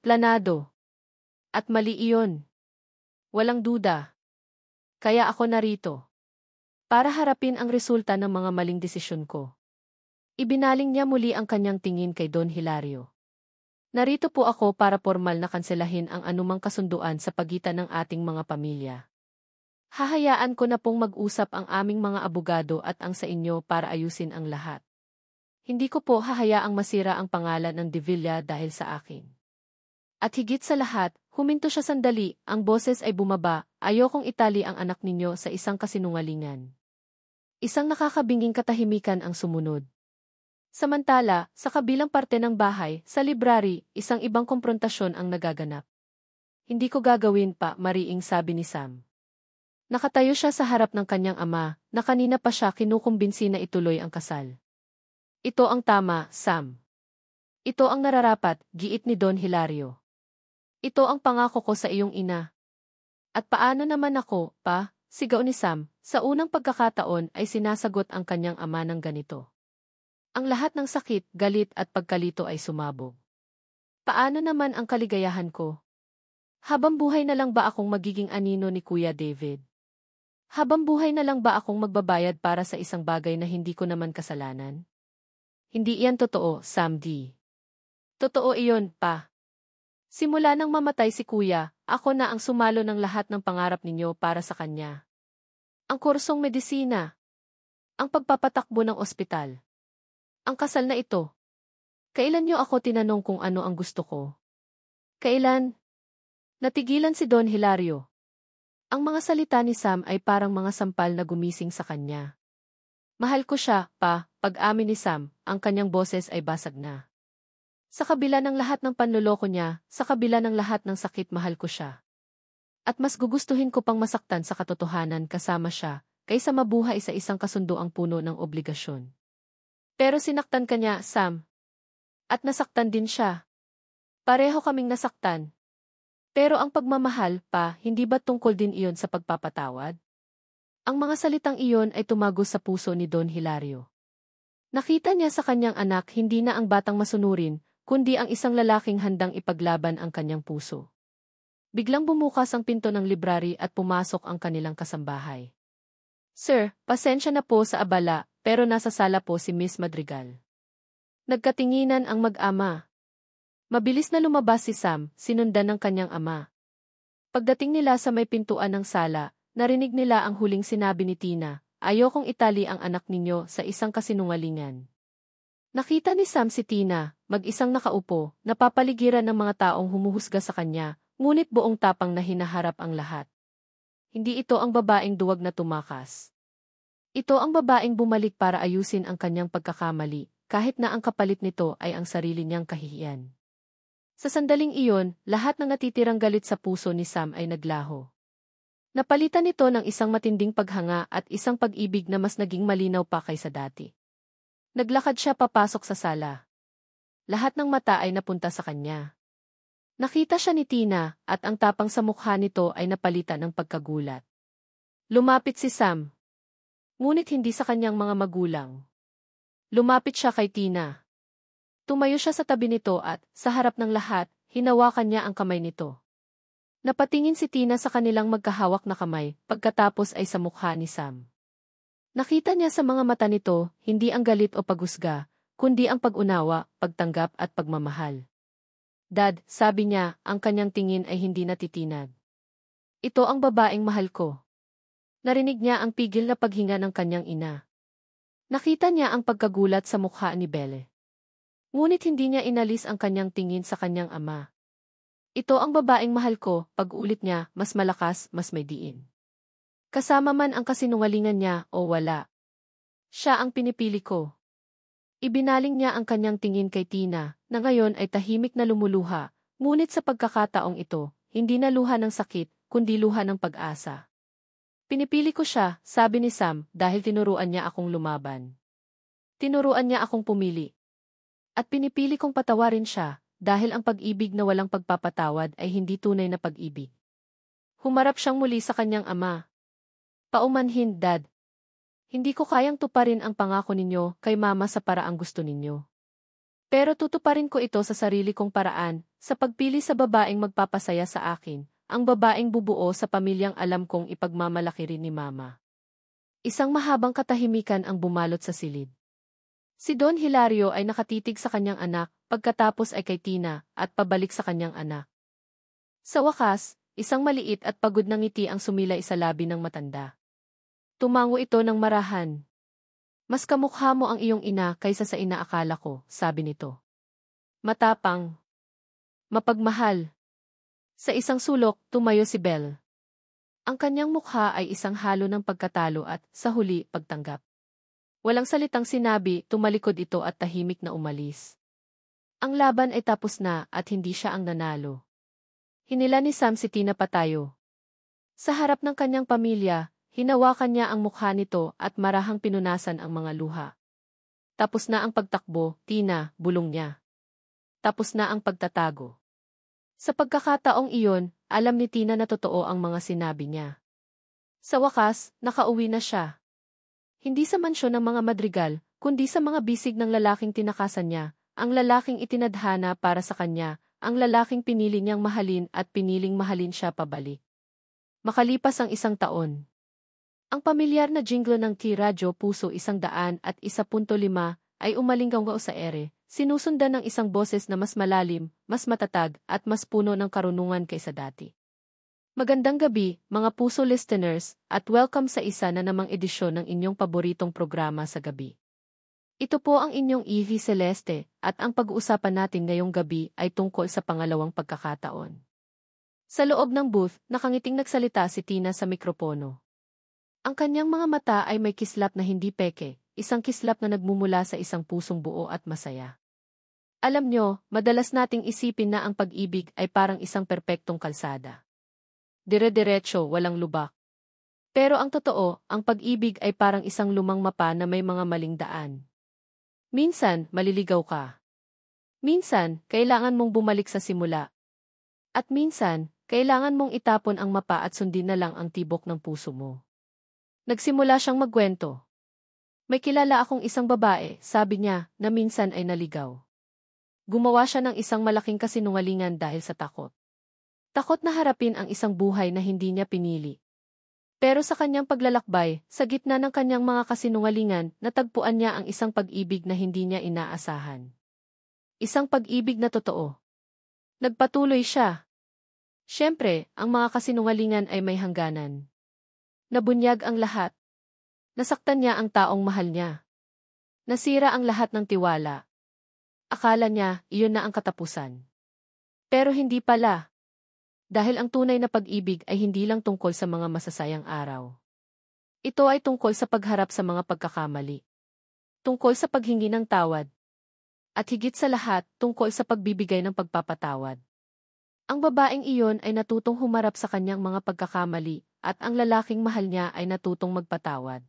Planado. At mali iyon. Walang duda. Kaya ako narito. Para harapin ang resulta ng mga maling desisyon ko. Ibinaling niya muli ang kanyang tingin kay Don Hilario. Narito po ako para formal na kanselahin ang anumang kasunduan sa pagitan ng ating mga pamilya. Hahayaan ko na pong mag-usap ang aming mga abogado at ang sa inyo para ayusin ang lahat. Hindi ko po hahayaang masira ang pangalan ng De Villa dahil sa akin. At higit sa lahat, huminto siya sandali, ang boses ay bumaba, ayokong itali ang anak ninyo sa isang kasinungalingan. Isang nakakabinging katahimikan ang sumunod. Samantala, sa kabilang parte ng bahay, sa library, isang ibang komprontasyon ang nagaganap. Hindi ko gagawin pa, mariing sabi ni Sam. Nakatayo siya sa harap ng kanyang ama, na kanina pa siya kinukumbinsi na ituloy ang kasal. Ito ang tama, Sam. Ito ang nararapat, giit ni Don Hilario. Ito ang pangako ko sa iyong ina. At paano naman ako, pa, sigaw ni Sam, sa unang pagkakataon ay sinasagot ang kanyang ama ng ganito. Ang lahat ng sakit, galit at pagkalito ay sumabog. Paano naman ang kaligayahan ko? Habang buhay na lang ba akong magiging anino ni Kuya David? Habang buhay na lang ba akong magbabayad para sa isang bagay na hindi ko naman kasalanan? Hindi iyan totoo, Sam D. Totoo iyon, pa. Simula nang mamatay si Kuya, ako na ang sumalo ng lahat ng pangarap ninyo para sa kanya. Ang kursong medisina. Ang pagpapatakbo ng ospital. Ang kasal na ito. Kailan niyo ako tinanong kung ano ang gusto ko? Kailan? Natigilan si Don Hilario. Ang mga salita ni Sam ay parang mga sampal na gumising sa kanya. Mahal ko siya, pa, pag-amin ni Sam, ang kanyang boses ay basag na. Sa kabila ng lahat ng panloloko niya, sa kabila ng lahat ng sakit, mahal ko siya. At mas gugustuhin ko pang masaktan sa katotohanan kasama siya, kaysa mabuhay sa isang kasunduang puno ng obligasyon. Pero sinaktan ka niya, Sam. At nasaktan din siya. Pareho kaming nasaktan. Pero ang pagmamahal, pa, hindi ba tungkol din iyon sa pagpapatawad? Ang mga salitang iyon ay tumagos sa puso ni Don Hilario. Nakita niya sa kanyang anak hindi na ang batang masunurin, kundi ang isang lalaking handang ipaglaban ang kanyang puso. Biglang bumukas ang pinto ng library at pumasok ang kanilang kasambahay. Sir, pasensya na po sa abala, pero nasa sala po si Miss Madrigal. Nagkatinginan ang mag-ama. Mabilis na lumabas si Sam, sinundan ng kanyang ama. Pagdating nila sa may pintuan ng sala, narinig nila ang huling sinabi ni Tina, "Ayokong itali ang anak ninyo sa isang kasinungalingan." Nakita ni Sam si Tina, mag-isang nakaupo, napapaligiran ng mga taong humuhusga sa kanya, ngunit buong tapang na hinaharap ang lahat. Hindi ito ang babaeng duwag na tumakas. Ito ang babaeng bumalik para ayusin ang kanyang pagkakamali, kahit na ang kapalit nito ay ang sarili niyang kahihiyan. Sa sandaling iyon, lahat ng natitirang galit sa puso ni Sam ay naglaho. Napalitan nito ng isang matinding paghanga at isang pag-ibig na mas naging malinaw pa kaysa dati. Naglakad siya papasok sa sala. Lahat ng mata ay napunta sa kanya. Nakita siya ni Tina at ang tapang sa mukha nito ay napalitan ng pagkagulat. Lumapit si Sam. Ngunit hindi sa kanyang mga magulang. Lumapit siya kay Tina. Tumayo siya sa tabi nito at, sa harap ng lahat, hinawakan niya ang kamay nito. Napatingin si Tina sa kanilang magkahawak na kamay, pagkatapos ay sa mukha ni Sam. Nakita niya sa mga mata nito, hindi ang galit o paghusga, kundi ang pag-unawa, pagtanggap at pagmamahal. "Dad," sabi niya, ang kanyang tingin ay hindi natitinag. "Ito ang babaeng mahal ko." Narinig niya ang pigil na paghinga ng kanyang ina. Nakita niya ang pagkagulat sa mukha ni Belle. Ngunit hindi niya inalis ang kanyang tingin sa kanyang ama. "Ito ang babaeng mahal ko," pag-ulit niya, mas malakas, mas may diin. Kasama man ang kasinungalingan niya o wala. Siya ang pinipili ko. Ibinaling niya ang kanyang tingin kay Tina, na ngayon ay tahimik na lumuluha, ngunit sa pagkakataong ito, hindi na luha ng sakit, kundi luha ng pag-asa. "Pinipili ko siya," sabi ni Sam, "dahil tinuruan niya akong lumaban. Tinuruan niya akong pumili. At pinipili kong patawarin siya, dahil ang pag-ibig na walang pagpapatawad ay hindi tunay na pag-ibig." Humarap siyang muli sa kanyang ama. "Paumanhin, Dad. Hindi ko kayang tuparin ang pangako ninyo kay Mama sa paraang gusto ninyo. Pero tutuparin ko ito sa sarili kong paraan, sa pagpili sa babaeng magpapasaya sa akin, ang babaeng bubuo sa pamilyang alam kong ipagmamalaki rin ni Mama." Isang mahabang katahimikan ang bumalot sa silid. Si Don Hilario ay nakatitig sa kanyang anak, pagkatapos ay kay Tina, at pabalik sa kanyang anak. Sa wakas, isang maliit at pagod na ngiti ang sumilay sa labi ng matanda. Tumango ito ng marahan. "Mas kamukha mo ang iyong ina kaysa sa inaakala ko," sabi nito. Matapang. Mapagmahal. Sa isang sulok, tumayo si Belle. Ang kanyang mukha ay isang halo ng pagkatalo at, sa huli, pagtanggap. Walang salitang sinabi, tumalikod ito at tahimik na umalis. Ang laban ay tapos na at hindi siya ang nanalo. Hinila ni Sam si Tina patayo. Sa harap ng kanyang pamilya, hinawakan niya ang mukha nito at marahang pinunasan ang mga luha. "Tapos na ang pagtakbo, Tina," bulong niya. "Tapos na ang pagtatago." Sa pagkakataong iyon, alam ni Tina na totoo ang mga sinabi niya. Sa wakas, nakauwi na siya. Hindi sa mansyon ng mga madrigal, kundi sa mga bisig ng lalaking tinakasan niya, ang lalaking itinadhana para sa kanya, ang lalaking pinili niyang mahalin at piniling mahalin siya pabalik. Makalipas ang 1 taon. Ang pamilyar na jingle ng T-Radyo Puso 101.5 ay umalinggaw sa ere, sinusundan ng isang boses na mas malalim, mas matatag, at mas puno ng karunungan kaysa dati. Magandang gabi, mga puso listeners, at welcome sa isa na namang edisyon ng inyong paboritong programa sa gabi. Ito po ang inyong Evie Celeste, at ang pag-uusapan natin ngayong gabi ay tungkol sa pangalawang pagkakataon. Sa loob ng booth, nakangiting nagsalita si Tina sa mikropono. Ang kanyang mga mata ay may kislap na hindi peke, isang kislap na nagmumula sa isang pusong buo at masaya. Alam nyo, madalas nating isipin na ang pag-ibig ay parang isang perpektong kalsada. Dire-diretso, walang lubak. Pero ang totoo, ang pag-ibig ay parang isang lumang mapa na may mga maling daan. Minsan, maliligaw ka. Minsan, kailangan mong bumalik sa simula. At minsan, kailangan mong itapon ang mapa at sundin na lang ang tibok ng puso mo. Nagsimula siyang magkwento. "May kilala akong isang babae," sabi niya, "na minsan ay naligaw. Gumawa siya ng isang malaking kasinungalingan dahil sa takot. Takot na harapin ang isang buhay na hindi niya pinili. Pero sa kanyang paglalakbay, sa gitna ng kanyang mga kasinungalingan, natagpuan niya ang isang pag-ibig na hindi niya inaasahan. Isang pag-ibig na totoo. Nagpatuloy siya. Siyempre, ang mga kasinungalingan ay may hangganan. Nabunyag ang lahat. Nasaktan niya ang taong mahal niya. Nasira ang lahat ng tiwala. Akala niya, iyon na ang katapusan. Pero hindi pala. Dahil ang tunay na pag-ibig ay hindi lang tungkol sa mga masasayang araw. Ito ay tungkol sa pagharap sa mga pagkakamali. Tungkol sa paghingi ng tawad. At higit sa lahat, tungkol sa pagbibigay ng pagpapatawad. Ang babaeng iyon ay natutong humarap sa kanyang mga pagkakamali, at ang lalaking mahal niya ay natutong magpatawad.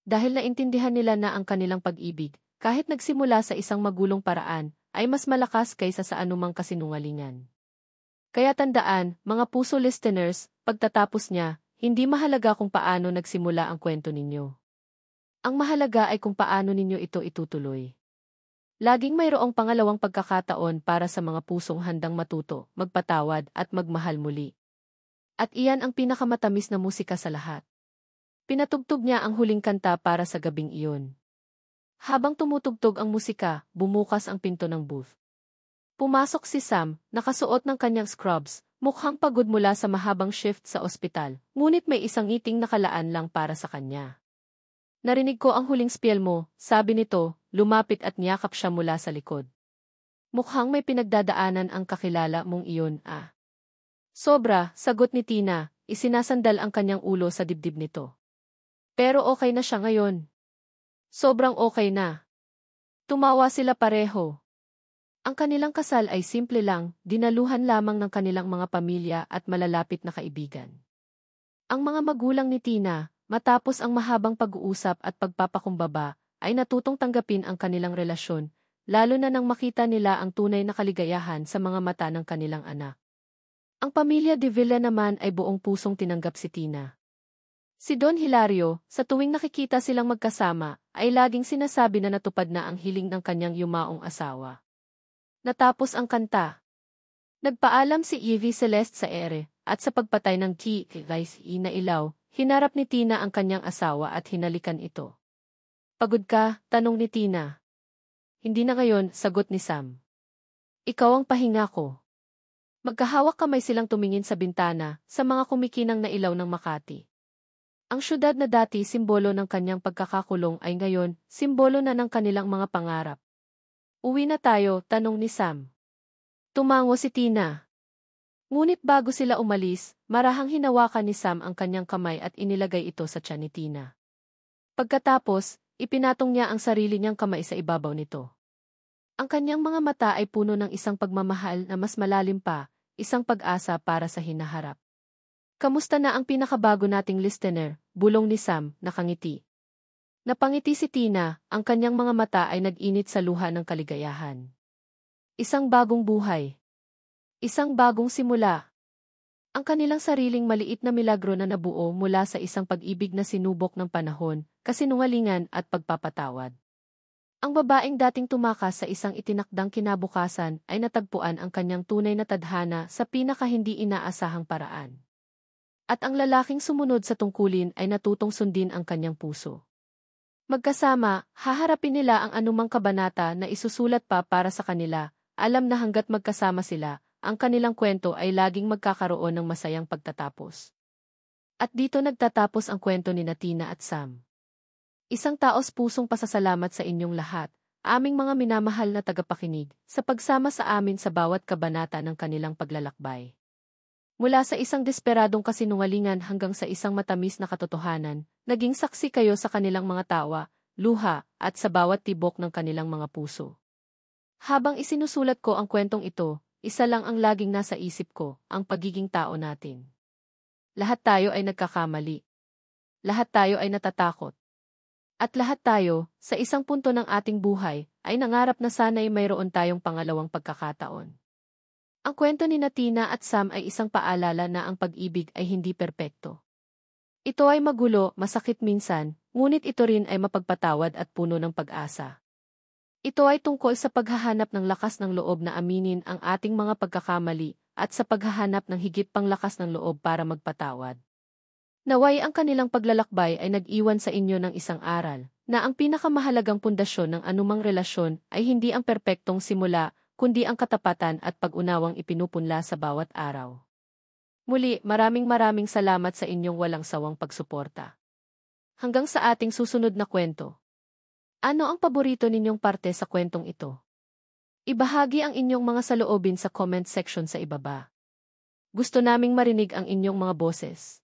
Dahil naintindihan nila na ang kanilang pag-ibig, kahit nagsimula sa isang magulong paraan, ay mas malakas kaysa sa anumang kasinungalingan. Kaya tandaan, mga puso listeners, pagtatapos niya, hindi mahalaga kung paano nagsimula ang kwento ninyo. Ang mahalaga ay kung paano ninyo ito itutuloy. Laging mayroong pangalawang pagkakataon para sa mga pusong handang matuto, magpatawad at magmahal muli. At iyan ang pinakamatamis na musika sa lahat. Pinatugtog niya ang huling kanta para sa gabing iyon. Habang tumutugtog ang musika, bumukas ang pinto ng booth. Pumasok si Sam, nakasuot ng kanyang scrubs, mukhang pagod mula sa mahabang shift sa ospital, ngunit may isang ngiting nakalaan lang para sa kanya. Narinig ko ang huling spiel mo, sabi nito, lumapit at niyakap siya mula sa likod. Mukhang may pinagdadaanan ang kakilala mong iyon, ah. Sobra, sagot ni Tina, isinasandal ang kanyang ulo sa dibdib nito. Pero okay na siya ngayon. Sobrang okay na. Tumawa sila pareho. Ang kanilang kasal ay simple lang, dinaluhan lamang ng kanilang mga pamilya at malalapit na kaibigan. Ang mga magulang ni Tina, matapos ang mahabang pag-uusap at pagpapakumbaba, ay natutong tanggapin ang kanilang relasyon, lalo na nang makita nila ang tunay na kaligayahan sa mga mata ng kanilang anak. Ang pamilya De Villa naman ay buong pusong tinanggap si Tina. Si Don Hilario, sa tuwing nakikita silang magkasama, ay laging sinasabi na natupad na ang hiling ng kanyang yumaong asawa. Natapos ang kanta. Nagpaalam si Evie Celeste sa ere, at sa pagpatay ng na ilaw, hinarap ni Tina ang kanyang asawa at hinalikan ito. Pagod ka? Tanong ni Tina. Hindi na ngayon, sagot ni Sam. Ikaw ang pahinga ko. Magkahawak kamay silang tumingin sa bintana, sa mga kumikinang na ilaw ng Makati. Ang syudad na dati simbolo ng kanyang pagkakakulong ay ngayon, simbolo na ng kanilang mga pangarap. Uwi na tayo, tanong ni Sam. Tumango si Tina. Ngunit bago sila umalis, marahang hinawakan ni Sam ang kanyang kamay at inilagay ito sa tiyan ni Tina. Pagkatapos, ipinatong niya ang sarili niyang kamay sa ibabaw nito. Ang kanyang mga mata ay puno ng isang pagmamahal na mas malalim pa, isang pag-asa para sa hinaharap. Kamusta na ang pinakabago nating listener, bulong ni Sam, nakangiti. Napangiti si Tina, ang kanyang mga mata ay nag-init sa luha ng kaligayahan. Isang bagong buhay. Isang bagong simula. Ang kanilang sariling maliit na milagro na nabuo mula sa isang pag-ibig na sinubok ng panahon, kasinungalingan at pagpapatawad. Ang babaeng dating tumakas sa isang itinakdang kinabukasan ay natagpuan ang kanyang tunay na tadhana sa pinaka hindi inaasahang paraan. At ang lalaking sumunod sa tungkulin ay natutong sundin ang kanyang puso. Magkasama, haharapin nila ang anumang kabanata na isusulat pa para sa kanila, alam na hanggat magkasama sila, ang kanilang kwento ay laging magkakaroon ng masayang pagtatapos. At dito nagtatapos ang kwento ni Tina at Sam. Isang taos pusong pasasalamat sa inyong lahat, aming mga minamahal na tagapakinig, sa pagsama sa amin sa bawat kabanata ng kanilang paglalakbay. Mula sa isang desperadong kasinungalingan hanggang sa isang matamis na katotohanan, naging saksi kayo sa kanilang mga tawa, luha, at sa bawat tibok ng kanilang mga puso. Habang isinusulat ko ang kwentong ito, isa lang ang laging nasa isip ko, ang pagiging tao natin. Lahat tayo ay nagkakamali. Lahat tayo ay natatakot. At lahat tayo, sa isang punto ng ating buhay, ay nangarap na sana'y mayroon tayong pangalawang pagkakataon. Ang kwento ni Tina at Sam ay isang paalala na ang pag-ibig ay hindi perpekto. Ito ay magulo, masakit minsan, ngunit ito rin ay mapagpatawad at puno ng pag-asa. Ito ay tungkol sa paghahanap ng lakas ng loob na aminin ang ating mga pagkakamali at sa paghahanap ng higit pang lakas ng loob para magpatawad. Naway ang kanilang paglalakbay ay nag-iwan sa inyo ng isang aral, na ang pinakamahalagang pundasyon ng anumang relasyon ay hindi ang perpektong simula, kundi ang katapatan at pag-unawang ipinupunla sa bawat araw. Muli, maraming salamat sa inyong walang sawang pagsuporta. Hanggang sa ating susunod na kwento. Ano ang paborito ninyong parte sa kwentong ito? Ibahagi ang inyong mga saloobin sa comment section sa ibaba. Gusto naming marinig ang inyong mga boses.